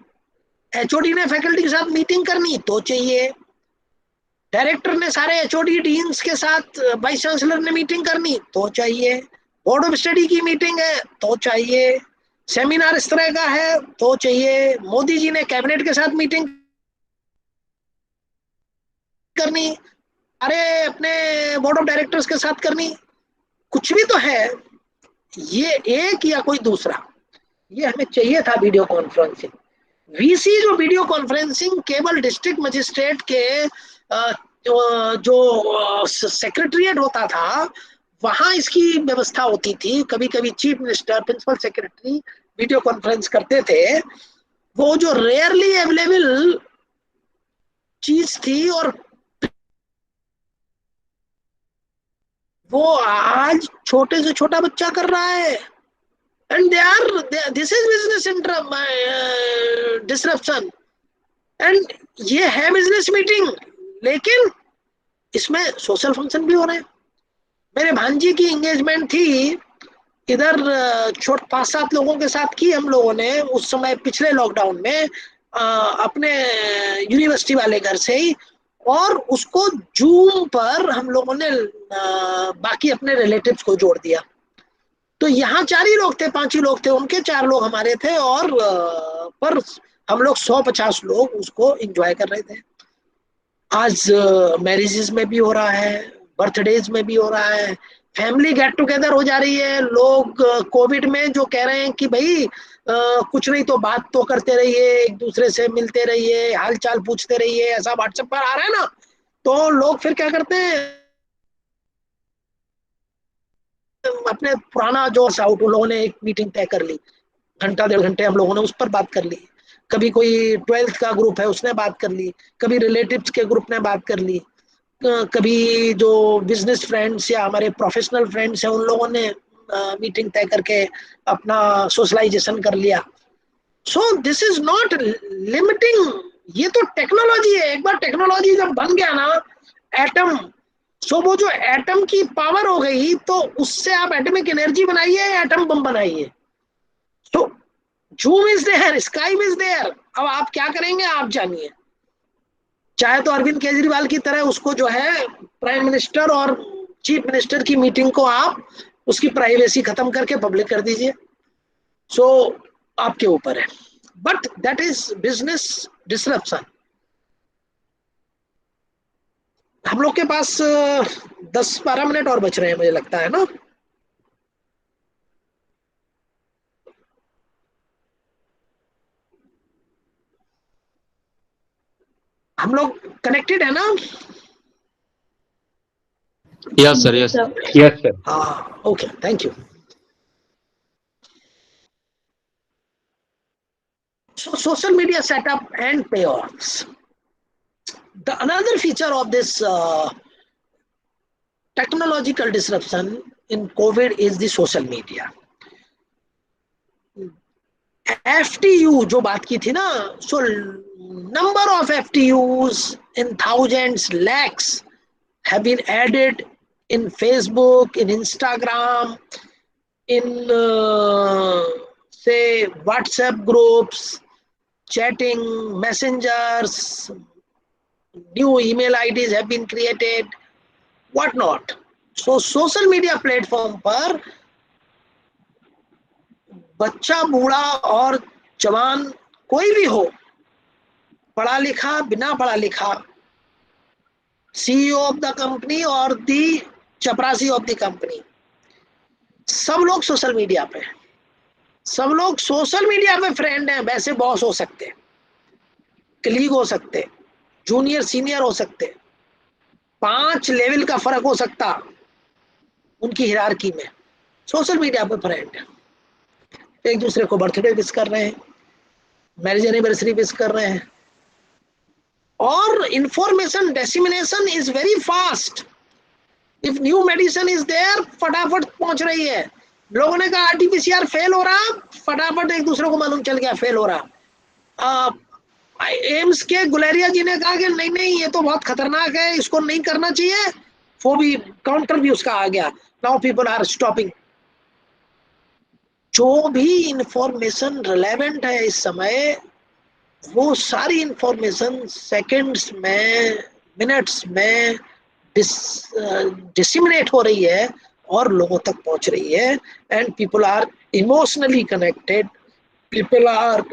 एचओडी ने फैकल्टी के साथ मीटिंग करनी तो चाहिए, डायरेक्टर ने सारे एचओडी डीन्स के साथ वाइस चांसलर ने मीटिंग करनी तो चाहिए, बोर्ड ऑफ स्टडी की मीटिंग है तो चाहिए, सेमिनार इस तरह का है तो चाहिए, मोदी जी ने कैबिनेट के साथ मीटिंग करनी, अरे अपने बोर्ड ऑफ डायरेक्टर्स के साथ करनी, कुछ भी तो है, ये एक या कोई दूसरा, ये हमें चाहिए था वीडियो कॉन्फ्रेंसिंग। वीसी जो वीडियो कॉन्फ्रेंसिंग केवल डिस्ट्रिक्ट मजिस्ट्रेट के जो सेक्रेटरीट होता था वहां इसकी व्यवस्था होती थी। कभी कभी chief minister, principal secretary video conference करते थे। वो जो रेयरली अवेलेबल चीज थी और वो आज छोटे से छोटा बच्चा कर रहा है। And this is business disruption, and ये है बिजनेस मीटिंग, लेकिन इसमें सोशल फंक्शन भी हो रहे हैं। मेरे भांजी की एंगेजमेंट थी इधर, 5-7 लोगों के साथ की हम लोगों ने उस समय पिछले लॉकडाउन में अपने यूनिवर्सिटी वाले घर से ही, और उसको जूम पर हम लोगों ने बाकी अपने रिलेटिव्स को जोड़ दिया। तो यहाँ 4 ही लोग थे, 5 ही लोग थे, उनके 4 लोग हमारे थे, और पर हम लोग 150 लोग उसको एंजॉय कर रहे थे। आज मैरिजेस में भी हो रहा है, बर्थडेज में भी हो रहा है, फैमिली गेट टुगेदर हो जा रही है। लोग कोविड में जो कह रहे हैं कि भाई कुछ नहीं तो बात तो करते रहिए, एक दूसरे से मिलते रहिए, हाल चाल पूछते रहिए, ऐसा व्हाट्सएप पर आ रहा है ना, तो लोग फिर क्या करते हैं, अपने पुराना जो आउट, उन लोगों ने एक मीटिंग तय कर ली, घंटा 1.5 घंटे हम लोगों ने उस पर बात कर ली। कभी कोई 12th का ग्रुप है उसने बात कर ली, कभी रिलेटिव्स के ग्रुप ने बात कर ली, कभी जो बिजनेस फ्रेंड्स या हमारे प्रोफेशनल फ्रेंड्स हैं उन लोगों ने मीटिंग तय करके अपना सोशलाइजेशन कर लिया। सो दिस इज नॉट लिमिटिंग, ये तो टेक्नोलॉजी है। एक बार टेक्नोलॉजी जब बन गया ना, एटम, सो वो जो एटम की पावर हो गई, तो उससे आप एटमिक एनर्जी बनाइए या एटम बम बनाइए। तो Zoom is there, Skype is there, अब आप क्या करेंगे आप जानिए। चाहे तो अरविंद केजरीवाल की तरह उसको जो है प्राइम मिनिस्टर और चीफ मिनिस्टर की मीटिंग को आप उसकी प्राइवेसी खत्म करके पब्लिक कर दीजिए, सो आपके ऊपर है, but that is business disruption. हम लोग के पास 10-12 मिनट और बच रहे हैं मुझे लगता है ना। हम लोग कनेक्टेड है ना? Yes, sir. Yes. Yes, sir. हाँ, okay, thank you. So social media setup and payoffs. Another feature of this technological disruption in COVID is the social media. FTU जो बात की थी ना, so number of FTUs in thousands, lakhs have been added in Facebook, in Instagram, in say WhatsApp groups, chatting, messengers, new email IDs have been created, what not. So social media platform पर बच्चा, बूढ़ा और जवान कोई भी हो, पढ़ा लिखा, बिना पढ़ा लिखा, CEO of the company और दी चपरासी ऑफ द कंपनी, सब लोग सोशल मीडिया पे, सब लोग सोशल मीडिया पे फ्रेंड हैं. वैसे बॉस हो सकते, कलीग हो सकते, जूनियर सीनियर हो सकते, 5 लेवल का फर्क हो सकता उनकी हिरार्की में. सोशल मीडिया पे फ्रेंड है, एक दूसरे को बर्थडे विश कर रहे हैं, मैरिज एनिवर्सरी विश कर रहे हैं, और information dissemination is very fast. If new medicine is there, फटाफट पहुंच रही है. लोगों ने कहा आरटीपीसीआर फेल हो रहा, फटाफट एक दूसरे को मालूम चल गया फेल हो रहा. एम्स के गुलेरिया जी ने कहा कि नहीं नहीं, ये तो बहुत खतरनाक है, इसको नहीं करना चाहिए, वो भी काउंटर भी उसका आ गया. Now people are stopping. जो भी इंफॉर्मेशन रिलेवेंट है इस समय, वो सारी इंफॉर्मेशन सेकंड्स में, मिनट्स में डिसिमिनेट हो रही है और लोगों तक पहुंच रही है. And people are emotionally connected, people are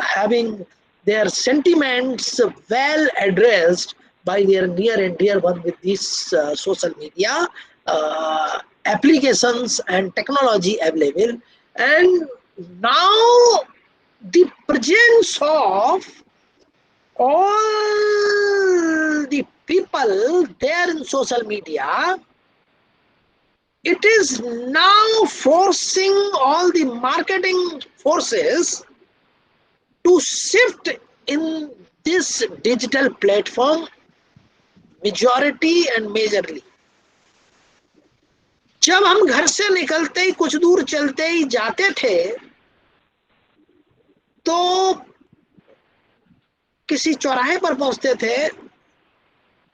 having their sentiments well addressed by their near and dear one with these social media applications and technology available. And now the presence of all the people there in social media, it is now forcing all the marketing forces to shift in this digital platform majority and majorly. जब हम घर से निकलते ही कुछ दूर चलते ही जाते थे तो किसी चौराहे पर पहुंचते थे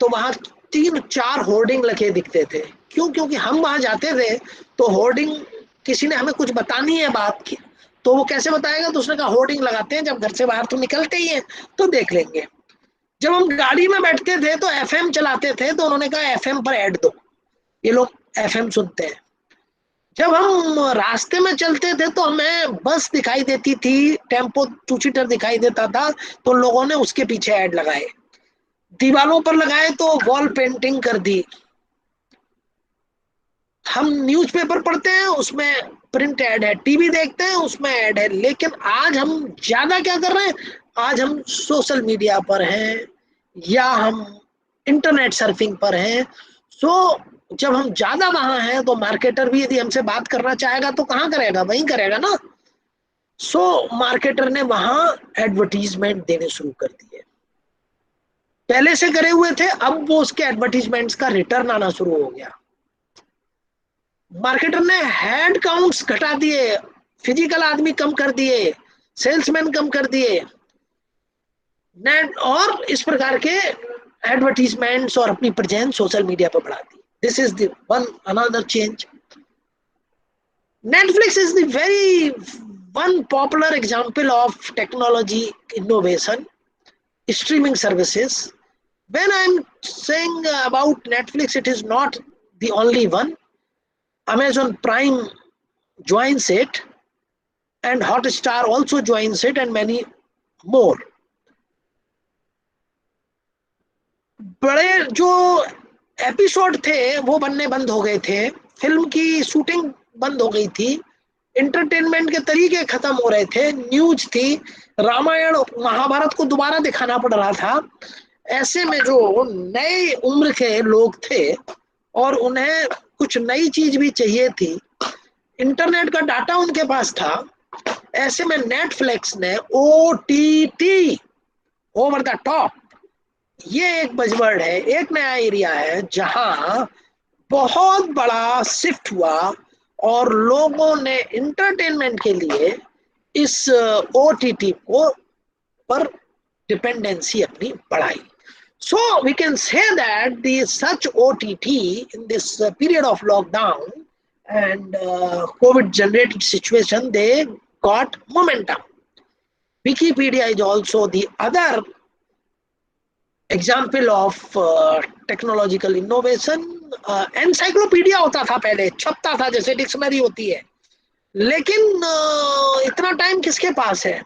तो वहां 3-4 होर्डिंग लगे दिखते थे. क्यों? क्योंकि हम वहां जाते थे तो होर्डिंग, किसी ने हमें कुछ बतानी है बात की तो वो कैसे बताएगा, तो उसने कहा होर्डिंग लगाते हैं, जब घर से बाहर तो निकलते ही हैं तो देख लेंगे. जब हम गाड़ी में बैठते थे तो एफएम चलाते थे तो उन्होंने कहा एफएम पर ऐड दो, ये लोग एफएम सुनते हैं. जब हम रास्ते में चलते थे तो हमें बस दिखाई देती थी, टेम्पो 2-सीटर दिखाई देता था तो लोगों ने उसके पीछे ऐड लगाए, दीवारों पर लगाए तो वॉल पेंटिंग कर दी. हम न्यूज़पेपर पढ़ते हैं उसमें प्रिंट ऐड है, टीवी देखते हैं उसमें ऐड है. लेकिन आज हम ज्यादा क्या कर रहे हैं, आज हम सोशल मीडिया पर हैं या हम इंटरनेट सर्फिंग पर हैं. सो जब हम ज्यादा वहां हैं तो मार्केटर भी यदि हमसे बात करना चाहेगा तो कहाँ करेगा, वहीं करेगा ना. सो मार्केटर ने वहां एडवर्टीजमेंट देने शुरू कर दिए, पहले से करे हुए थे, अब वो उसके एडवर्टीजमेंट्स का रिटर्न आना शुरू हो गया. मार्केटर ने हेड काउंट्स घटा दिए, फिजिकल आदमी कम कर दिए, सेल्समैन कम कर दिए, नेट, और इस प्रकार के एडवर्टीजमेंट्स और अपनी प्रेजेंस सोशल मीडिया पर बढ़ा दी. This is the one another change. Netflix is the very one popular example of technology innovation, streaming services. When I'm saying about Netflix, it is not the only one. Amazon Prime joins it, and Hotstar also joins it, and many more. बड़े जो episode थे वो बनने बंद हो गए थे, film की शूटिंग बंद हो गई थी, इंटरटेनमेंट के तरीके खत्म हो रहे थे, न्यूज थी, रामायण महाभारत को दोबारा दिखाना पड़ रहा था। ऐसे में जो नए उम्र के लोग थे और उन्हें कुछ नई चीज भी चाहिए थी, इंटरनेट का डाटा उनके पास था, ऐसे में नेटफ्लिक्स ने OTT, ओवर द टॉप, ये एक बजवर्ड है, एक नया एरिया है जहां बहुत बड़ा शिफ्ट हुआ और लोगों ने इंटरटेनमेंट के लिए इस OTT को पर डिपेंडेंसी अपनी बढ़ाई. So we can say that the such OTT in this period of lockdown and COVID generated situation, they got momentum. Wikipedia is also the other example of technological innovation. Encyclopedia होता था पहले, छपता था जैसे dictionary होती है, लेकिन इतना time किसके पास है?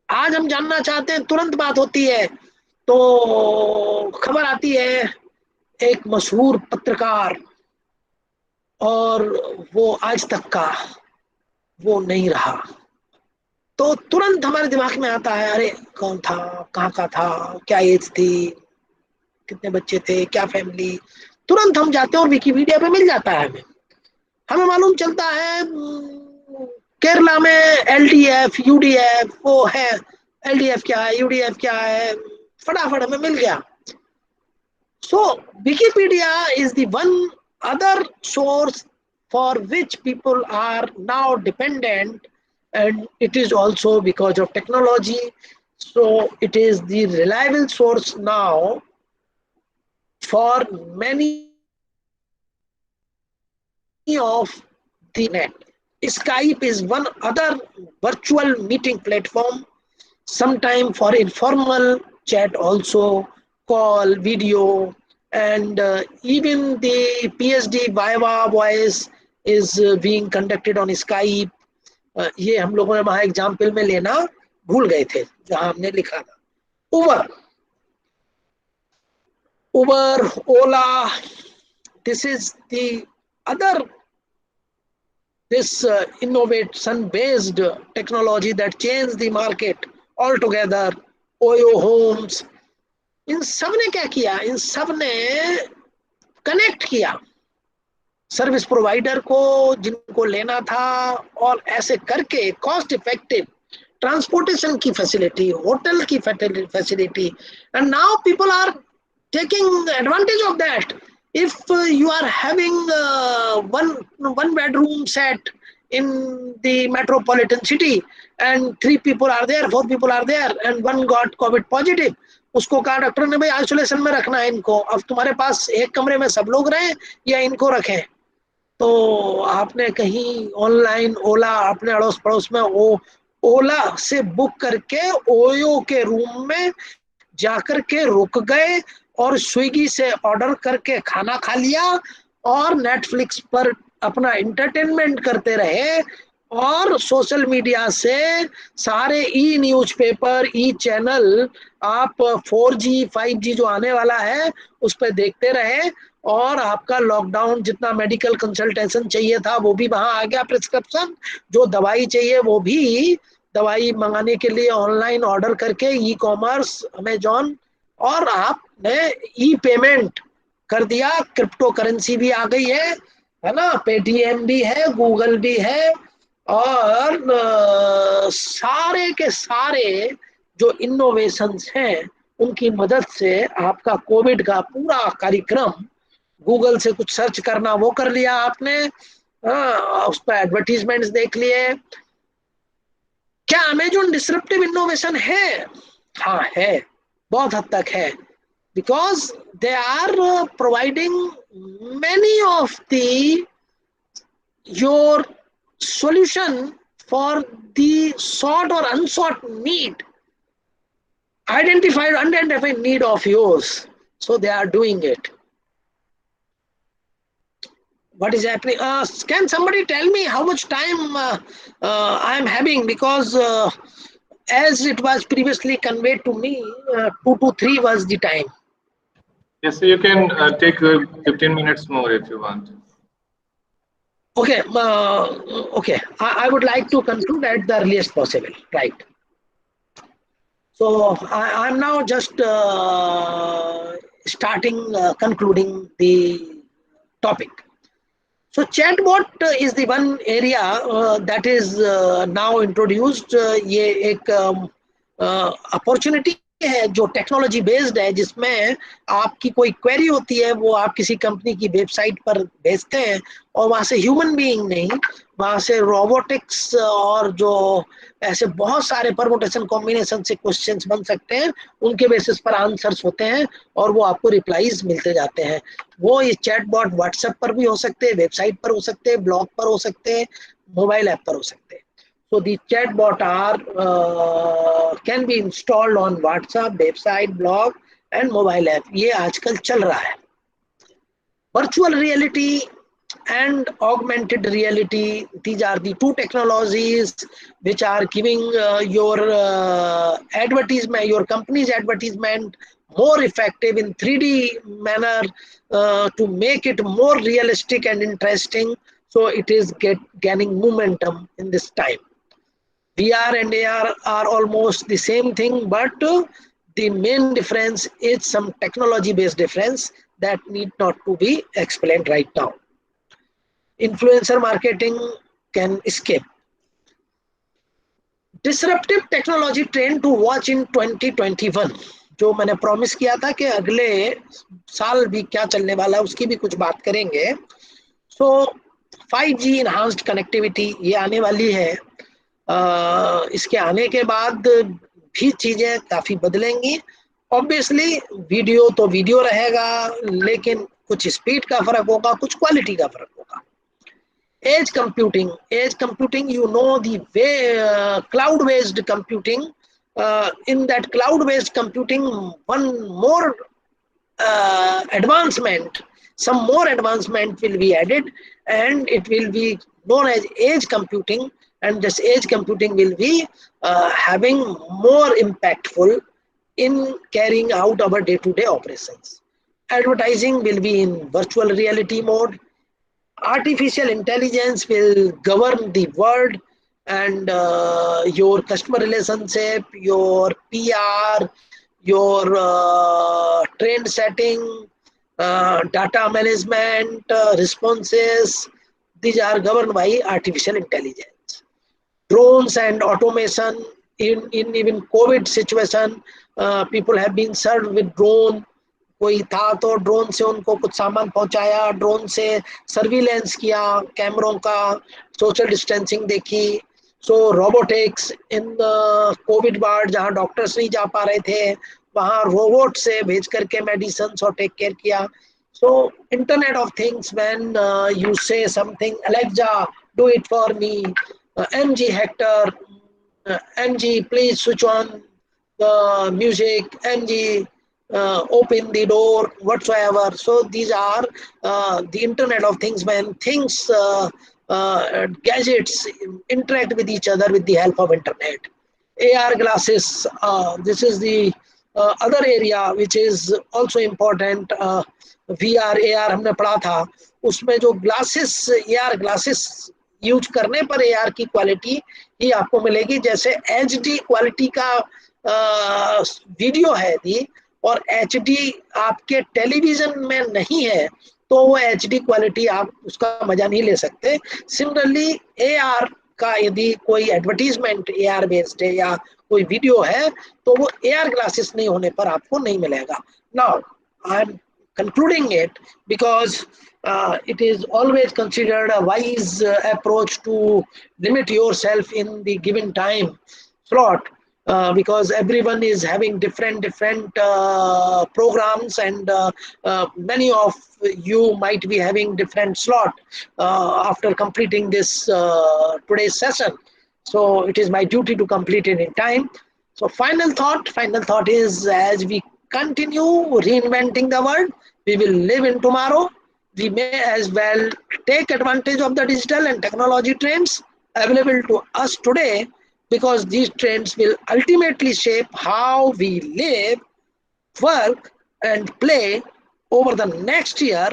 आज हम जानना चाहते हैं, तुरंत बात होती है, तो खबर आती है एक मशहूर पत्रकार और वो आज तक का वो नहीं रहा, तो तुरंत हमारे दिमाग में आता है, अरे कौन था, कहाँ का था, क्या एज थी, कितने बच्चे थे, क्या फैमिली, तुरंत हम जाते हैं और विकिपीडिया पे मिल जाता है। हमें मालूम चलता है केरला में LDF UDF वो है, LDF क्या है, UDF क्या है, फटाफट हमें मिल गया. So Wikipedia is the one other source for which people are now dependent, and it is also because of technology. So it is the reliable source now for many of the net. Skype is one other virtual meeting platform, sometime for informal chat also, call, video, and even the PhD Viva voice is being conducted on Skype. ये हम लोगों ने वहाँ example में लेना भूल गए थे जहाँ हमने लिखा था. Uber, Ola, this is the other innovation-based technology that changed the market altogether. Oyo Homes, इन सब ने क्या किया, इन सब ने कनेक्ट किया सर्विस प्रोवाइडर को जिनको लेना था, और ऐसे करके कॉस्ट इफेक्टिव ट्रांसपोर्टेशन की फैसिलिटी, होटल की facility, and now people are taking advantage of that. If you are having one bedroom set in the metropolitan city and 3 people are there, 4 people are there, and one got COVID positive, उसको कहा doctor ने भाई isolation में रखना है इनको, अब तुम्हारे पास एक कमरे में सब लोग रहें या इनको रखें, तो आपने कहीं ऑनलाइन ओला अपने अड़ोस पड़ोस में ओला से बुक करके ओयो के रूम में जाकर के रुक गए और स्विगी से ऑर्डर करके खाना खा लिया और नेटफ्लिक्स पर अपना एंटरटेनमेंट करते रहे, और सोशल मीडिया से सारे न्यूज़पेपर, चैनल आप 4G 5G जो आने वाला है उस पर देखते रहे, और आपका लॉकडाउन जितना मेडिकल कंसल्टेशन चाहिए था वो भी वहां आ गया, प्रिस्क्रिप्शन, जो दवाई चाहिए वो भी दवाई मंगाने के लिए ऑनलाइन ऑर्डर करके ई-कॉमर्स, अमेजॉन, और आपने पेमेंट कर दिया, क्रिप्टो करेंसी भी आ गई है ना, पेटीएम भी है, गूगल भी है, और सारे के सारे जो इनोवेशंस हैं उनकी मदद से आपका कोविड का पूरा कार्यक्रम, गूगल से कुछ सर्च करना वो कर लिया आपने, उस पर एडवर्टीजमेंट्स देख लिए. क्या अमेजॉन डिसरप्टिव इनोवेशन है? हाँ है, बहुत हद तक है, because they are providing many of the your solution for the sought or unsought need, identified, unidentified need of yours. So they are doing it. What is happening? Can somebody tell me how much time I am having? Because as it was previously conveyed to me, 2 to 3 was the time. Yes, so you can take 15 minutes more if you want. Okay, okay. I would like to conclude at the earliest possible, right? So I'm now just concluding the topic. So chatbot is the one area that is now introduced. ये एक opportunity है जो technology based है, जिसमें आपकी कोई query होती है, वो आप किसी कंपनी की वेबसाइट पर भेजते हैं और वहां से ह्यूमन बीइंग नहीं, वहां से रोबोटिक्स और जो ऐसे बहुत सारे परमुटेशन कॉम्बिनेशन से क्वेश्चंस बन सकते हैं, उनके बेसिस पर आंसर्स होते हैं और वो आपको रिप्लाईज मिलते जाते हैं। वो ये चैटबॉट व्हाट्सएप पर भी हो सकते हैं, वेबसाइट पर हो सकते हैं, ब्लॉग पर हो सकते हैं, मोबाइल ऐप पर हो सकते हैं। So the chatbot can be installed on WhatsApp, website, blog and mobile app. ये आजकल चल रहा है। Virtual reality and augmented reality, these are the two technologies which are giving your advertisement, your company's advertisement more effective in 3D manner to make it more realistic and interesting. So it is gaining momentum in this time. VR and AR are almost the same thing, but the main difference is some technology-based difference that need not to be explained right now. Influencer marketing can escape. Disruptive technology trend to watch in 2021. जो मैंने promise किया था कि अगले साल भी क्या चलने वाला है उसकी भी कुछ बात करेंगे। So 5G enhanced connectivity ये आने वाली है। इसके आने के बाद भी चीजें काफी बदलेंगी। ऑब्वियसली वीडियो तो वीडियो रहेगा, लेकिन कुछ स्पीड का फर्क होगा, कुछ क्वालिटी का फर्क होगा। Edge computing, you know the way cloud based computing. In that cloud based computing, one more advancement, some more advancement will be added, and it will be known as edge computing. And this edge computing will be having more impactful in carrying out our day-to-day operations. Advertising will be in virtual reality mode. Artificial intelligence will govern the world, and your customer relationship, your PR, your trend setting, data management, responses, these are governed by artificial intelligence. Drones and automation, in even COVID situation, people have been served with drone. कोई था तो drone से उनको कुछ सामान पहुंचाया, drone से surveillance किया कैमरों का, सोशल डिस्टेंसिंग देखी। सो रोबोटिक्स इन कोविड वार्ड, जहां डॉक्टर्स नहीं जा पा रहे थे, वहां रोबोट से भेज करके मेडिसिन और टेक केयर किया। So internet of things, when you से something, Alexa, do it for me, MG Hector, MG please switch on the music, MG open the door, whatsoever. So these are the Internet of Things, when things, gadgets interact with each other with the help of internet. AR glasses, this is the other area which is also important. VR, AR हमने पढ़ा था, उसमें जो glasses, AR glasses use करने पर AR की quality ही आपको मिलेगी। जैसे HD क्वालिटी का वीडियो है दी, और HD आपके टेलीविजन में नहीं है, तो वो HD क्वालिटी आप उसका मजा नहीं ले सकते। सिमिलरली AR का यदि कोई एडवर्टीजमेंट AR बेस्ड है या कोई वीडियो है, तो वो AR ग्लासेस नहीं होने पर आपको नहीं मिलेगा। Now I am concluding it, because it is always considered a wise approach to limit yourself in the given time slot, because everyone is having different programs, and many of you might be having different slot after completing this today's session. So it is my duty to complete it in time. So final thought is, as we continue reinventing the world, we will live in tomorrow. We may as well take advantage of the digital and technology trends available to us today, because these trends will ultimately shape how we live, work, and play over the next year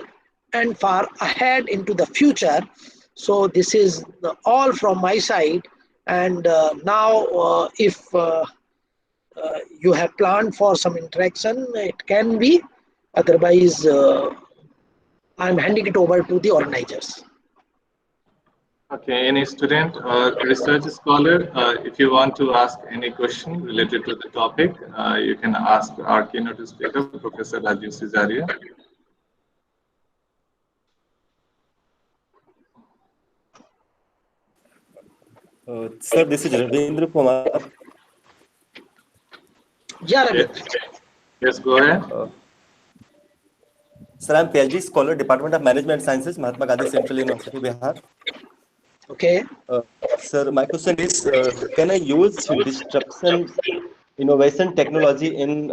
and far ahead into the future. So this is all from my side. And now if you have planned for some interaction, it can be. Otherwise, I'm handing it over to the organizers. Okay, any student or research scholar, if you want to ask any question related to the topic, you can ask our keynote speaker, Professor Rajiv Sizaria. Sir, this is Ravindra Kumar. Yeah, Ravi. Yes, go ahead. Sir, I'm PhD scholar, Department of Management Sciences, Mahatma Gandhi Central University, Bihar. Okay. Sir, my question is, can I use disruption, innovation, technology in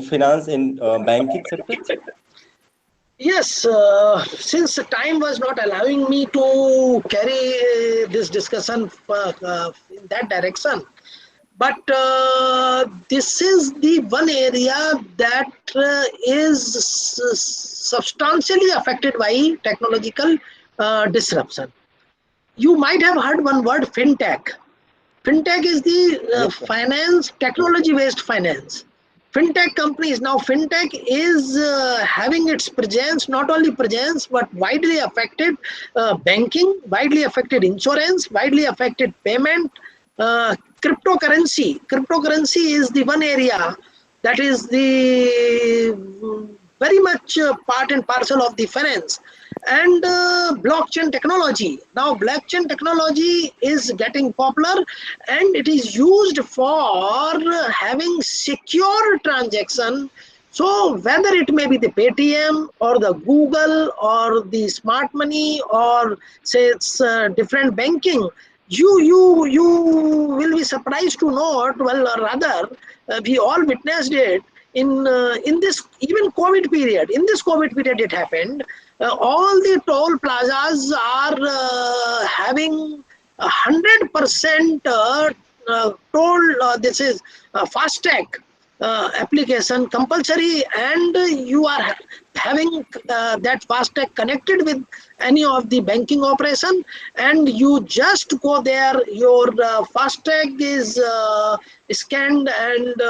finance, in banking sector? Yes, since the time was not allowing me to carry this discussion in that direction, but this is the one area that is substantially affected by technological disruption. You might have heard one word, fintech. Fintech is the finance, technology-based finance. Fintech companies, now fintech is having its presence, not only presence, but widely affected banking, widely affected insurance, widely affected payment, cryptocurrency. Cryptocurrency is the one area that is the very much part and parcel of the finance. And blockchain technology. Now blockchain technology is getting popular and it is used for having secure transaction. So whether it may be the Paytm or the Google or the smart money or say it's different banking, you will be surprised to note, well, or rather we all witnessed it in this even COVID period. In this COVID period it happened. All the toll plazas are having 100% toll. This is FASTag application compulsory, and you are having that FASTag connected with any of the banking operation, and you just go there, your FASTag is scanned, and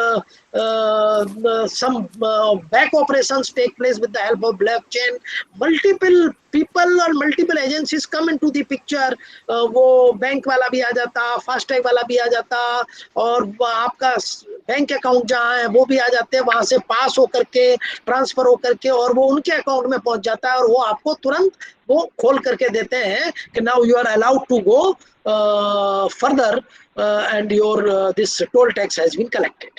some back operations take place with the help of blockchain. Multiple people or multiple agencies come into the picture. वो bank वाला भी आ जाता, FASTag वाला भी आ जाता, और आपका bank account जहाँ है वो भी आ जाते हैं, वहां से पास होकर के ट्रांसफर होकर के और वो उनके अकाउंट में पहुंच जाता है, और वो आपको तुरंत वो खोल करके देते हैं कि now you are allowed to go further and your this toll tax has been collected.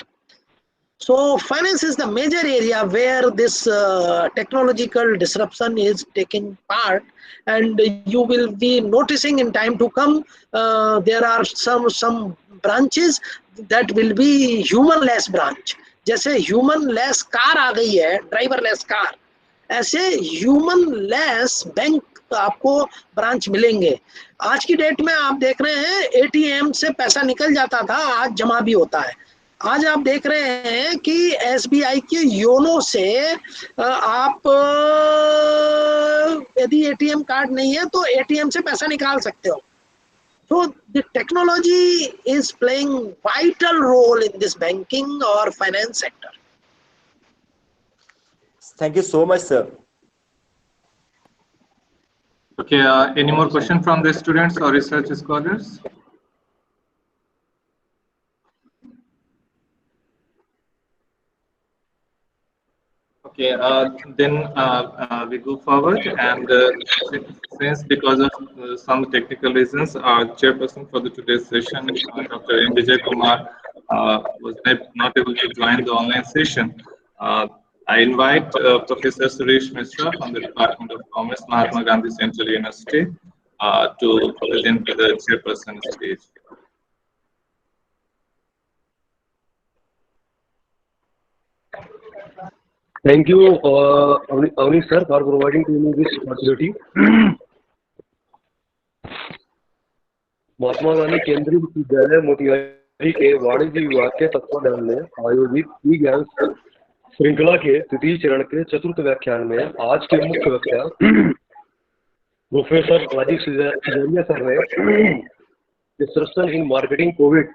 So finance is the major area where this technological disruption is taking part, and you will be noticing in time to come there are some branches that will be humanless branch. जैसे humanless car आ गई है, driverless car, ऐसे humanless bank आपको branch मिलेंगे. आज की date में आप देख रहे हैं एटीएम से पैसा निकल जाता था, आज जमा भी होता है. आज आप देख रहे हैं कि एसबीआई के योनो से आप यदि एटीएम कार्ड नहीं है तो एटीएम से पैसा निकाल सकते हो. So the technology is playing vital role in this banking or finance sector. Thank you so much, sir. Okay, any more questions from the students or research scholars? Okay, then we go forward, and since because of some technical reasons, our chairperson for the today's session, Dr. M. Vijay Kumar, was not able to join the online session. I invite Professor Suresh Mishra from the Department of Commerce, Mahatma Gandhi Central University, to present to the chairperson stage. Thank you, Avni sir, for providing to me this opportunity. Mahatma Gandhi केंद्रीय विश्वविद्यालय मोतिहारी के वाणिज्य विभाग के तत्वाधान में आयोजित ई ज्ञान श्रृंखला के तृतीय चरण के चतुर्थ व्याख्यान में आज के मुख्य वक्ता प्रोफेसर राजीव सिजोरिया सर ने disruption in marketing Covid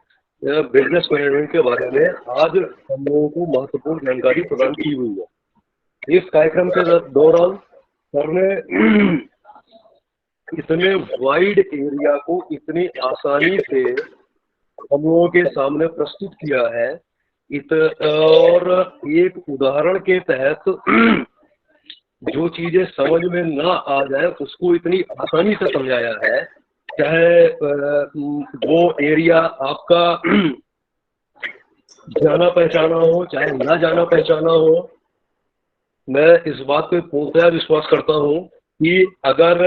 business management के बारे में आज हम लोगों को महत्वपूर्ण जानकारी प्रदान की हुई है। इस कार्यक्रम के दौरान सर ने इतने वाइड एरिया को इतनी आसानी से हम लोगों के सामने प्रस्तुत किया है। और एक उदाहरण के तहत जो चीजें समझ में ना आ जाए उसको इतनी आसानी से समझाया है, चाहे वो एरिया आपका जाना पहचाना हो चाहे ना जाना पहचाना हो। मैं इस बात पे पूर्णतः विश्वास करता हूँ कि अगर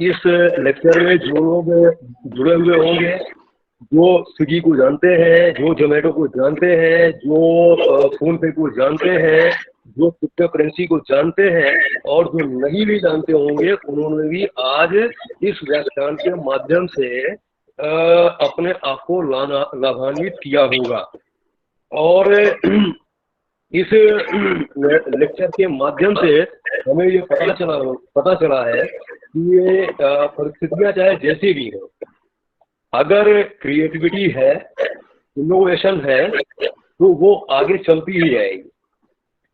इस लेक्चर में जो लोग जुड़े हुए होंगे, जो स्विगी को जानते हैं, जो जोमेटो को जानते हैं, जो फोन पे को जानते हैं, जो क्रिप्टो करेंसी को जानते हैं और जो नहीं भी जानते होंगे, उन्होंने भी आज इस व्याख्यान के माध्यम से अपने आप को लाभान्वित किया होगा। और इस लेक्चर के माध्यम से हमें ये पता चला है कि ये परिस्थितियां चाहे जैसी भी हो, अगर क्रिएटिविटी है, इनोवेशन है, तो वो आगे चलती ही जाएगी।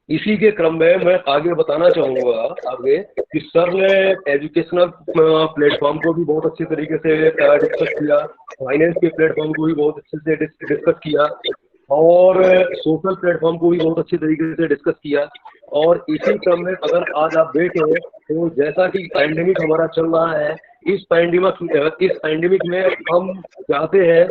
इसी के क्रम में मैं आगे बताना चाहूँगा आगे कि सर ने एजुकेशनल प्लेटफॉर्म को भी बहुत अच्छे तरीके से डिस्कस किया, फाइनेंस के प्लेटफॉर्म को भी बहुत अच्छे से डिस्कस किया और सोशल प्लेटफॉर्म को भी बहुत अच्छे तरीके से डिस्कस किया। और इसी क्रम में अगर आज आप देखें तो जैसा कि पैंडेमिक हमारा चल रहा है, इस पैंडेमिक में हम चाहते हैं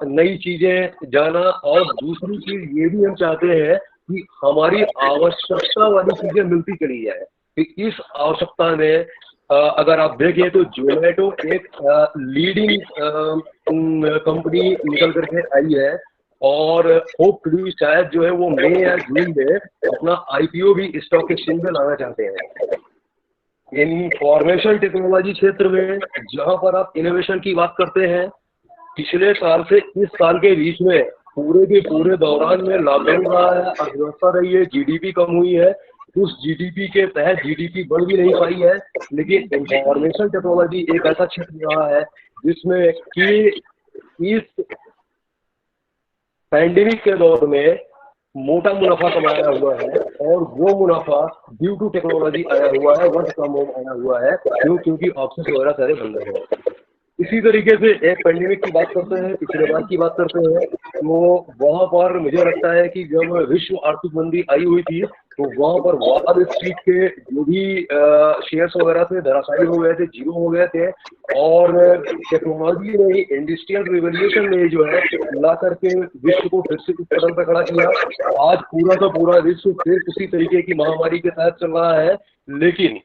नई चीजें जाना और दूसरी चीज ये भी हम चाहते हैं कि हमारी आवश्यकता वाली चीजें मिलती चली जाए। कि इस आवश्यकता में अगर आप देखें तो जोमेटो एक लीडिंग कंपनी निकल करके आई है और होपफुली शायद जो है वो मई या जून में अपना IPO भी स्टॉक एक्सचेंज में लाना चाहते हैं। इंफॉर्मेशन टेक्नोलॉजी क्षेत्र में जहां पर आप इनोवेशन की बात करते हैं, पिछले साल से इस साल के बीच में पूरे के पूरे दौरान में लॉकडाउन रहा है, अर्थव्यवस्था रही है, GDP कम हुई है। उस GDP के तहत GDP बढ़ भी नहीं पाई है, लेकिन इंफॉर्मेशन टेक्नोलॉजी एक ऐसा क्षेत्र रहा है जिसमें कि इस पैंडेमिक के दौर में मोटा मुनाफा कमाया हुआ है और वो मुनाफा ड्यू टू टेक्नोलॉजी आया हुआ है, वर्क फ्रॉम होम आया हुआ है, क्योंकि ऑफिस वगैरह सारे बंद हैं। इसी तरीके से एक पैंडेमिक की बात करते हैं, पिछले बार की बात करते हैं, तो वहां पर मुझे लगता है कि जब विश्व आर्थिक मंदी आई हुई थी तो वहां पर वॉल स्ट्रीट के जो भी शेयर्स वगैरह थे धराशायी हो गए थे, जीरो हो गए थे। और टेक्नोलॉजी ने ही, इंडस्ट्रियल रिवोल्यूशन ने जो है ला करके विश्व को फिर से इस कदम पर खड़ा किया। आज पूरा का पूरा विश्व फिर उसी तरीके की महामारी के तहत चल रहा है, लेकिन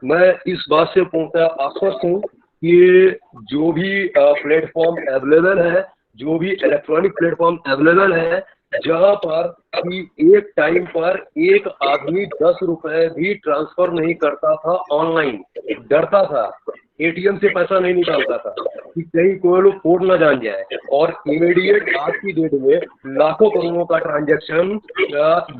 मैं इस बात से पूर्णतः आश्वस्त हूँ कि जो भी प्लेटफॉर्म अवेलेबल है, जो भी इलेक्ट्रॉनिक प्लेटफॉर्म अवेलेबल है, जहां पर कि एक टाइम पर एक आदमी 10 रुपए भी ट्रांसफर नहीं करता था ऑनलाइन, डरता था, ATM से पैसा नहीं निकालता था कि कहीं कोई लोग कोड ना जान जाए, और इमीडिएट आज की डेट में लाखों करोड़ों का ट्रांजैक्शन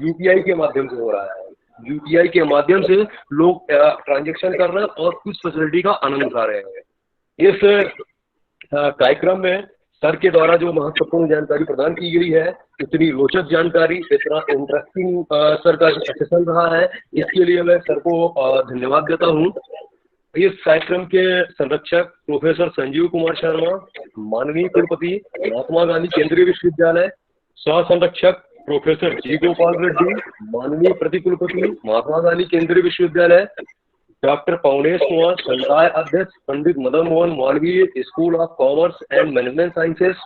UPI के माध्यम से हो रहा है। UPI के माध्यम से लोग ट्रांजैक्शन कर रहे हैं और कुछ फैसिलिटी का आनंद उठा रहे हैं। इस कार्यक्रम में सर के द्वारा जो महत्वपूर्ण जानकारी प्रदान की गई है, इतनी रोचक जानकारी, इतना इंटरेस्टिंग सर का सेशन रहा है, इसके लिए मैं सर को धन्यवाद देता हूँ। इस कार्यक्रम के संरक्षक प्रोफेसर संजीव कुमार शर्मा, माननीय कुलपति महात्मा गांधी केंद्रीय विश्वविद्यालय, सह संरक्षक प्रोफेसर जी गोपाल रेड्डी, माननीय प्रतिकुलपति महात्मा गांधी केंद्रीय विश्वविद्यालय, डॉक्टर पवनेश कुमार, संकाय अध्यक्ष Pandit Madan Mohan Malviya School of Commerce and Management Sciences,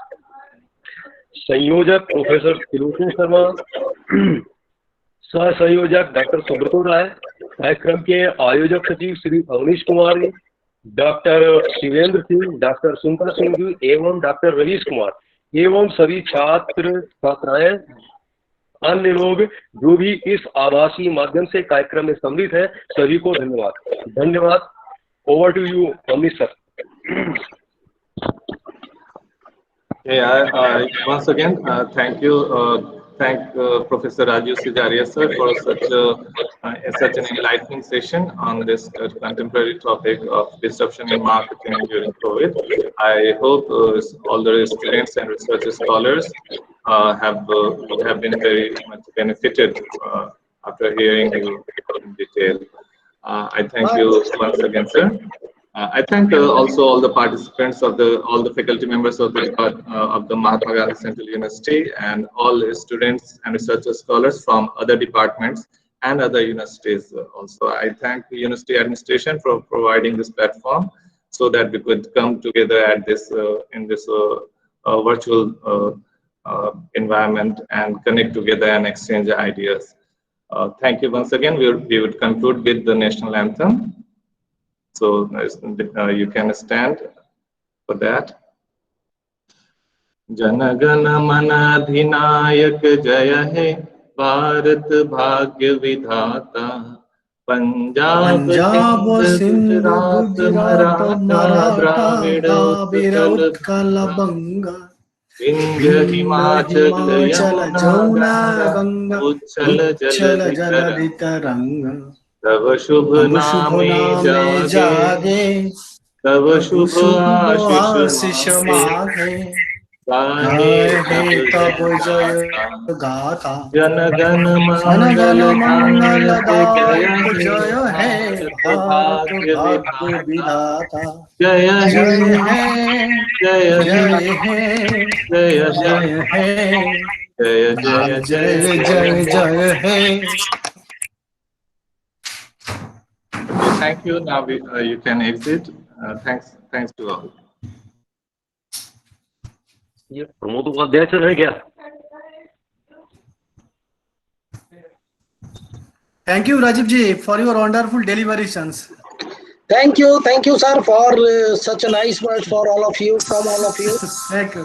संयोजक प्रोफेसर त्रिलोचन शर्मा, सह संयोजक डॉक्टर सुब्रतो राय, कार्यक्रम के आयोजक सचिव श्री अवनीश कुमार, डॉक्टर शिवेंद्र सिंह, डॉक्टर सुंदर सिंह जी एवं डॉक्टर रईस कुमार एवं सभी छात्र छात्राएं, अन्य लोग जो भी इस आभासी माध्यम से कार्यक्रम में सम्मिलित है, सभी को धन्यवाद। Over to you Avneesh sir. Once again, thank you thank Professor Raju Sijaria sir for such an enlightening session on this contemporary topic of disruption in marketing during COVID. I hope all the students and research scholars would have been very much benefited after hearing you in detail. I thank you once again, sir. I thank also all the participants of all the faculty members of the Mahatma Gandhi Central University and all the students and research scholars from other departments and other universities also. I thank the university administration for providing this platform so that we could come together at this in this virtual environment and connect together and exchange ideas. Thank you once again. We would conclude with the national anthem. So you can stand for that. Janagana Mana Adhinayak Jaya Hai Bharat Bhagya Vidhata Punjab Sindh Gujarat Maratha Dravida Utkal Banga Vindhya Himachal Yamuna Ganga Uchchal Jala Taranga तव शुभ नामे जागे तव शुभ आशीष मागे गाहे तब जय गाथा जन गण मंगल दायक जय हे भारत भाग्य विधाता जय हे जय जय हे जय जय हे जय जय जय जय जय हे. Thank you. Now you can exit. Thanks to all. ये प्रमोद उपाध्याय सर है क्या? Thank you, Rajiv ji, for your wonderful deliberations. Thank you, sir, for such a nice word for all of you, from all of you. Thank you,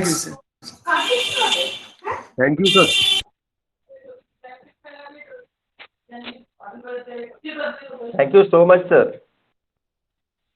sir. Thank you, sir. Thank you so much, sir.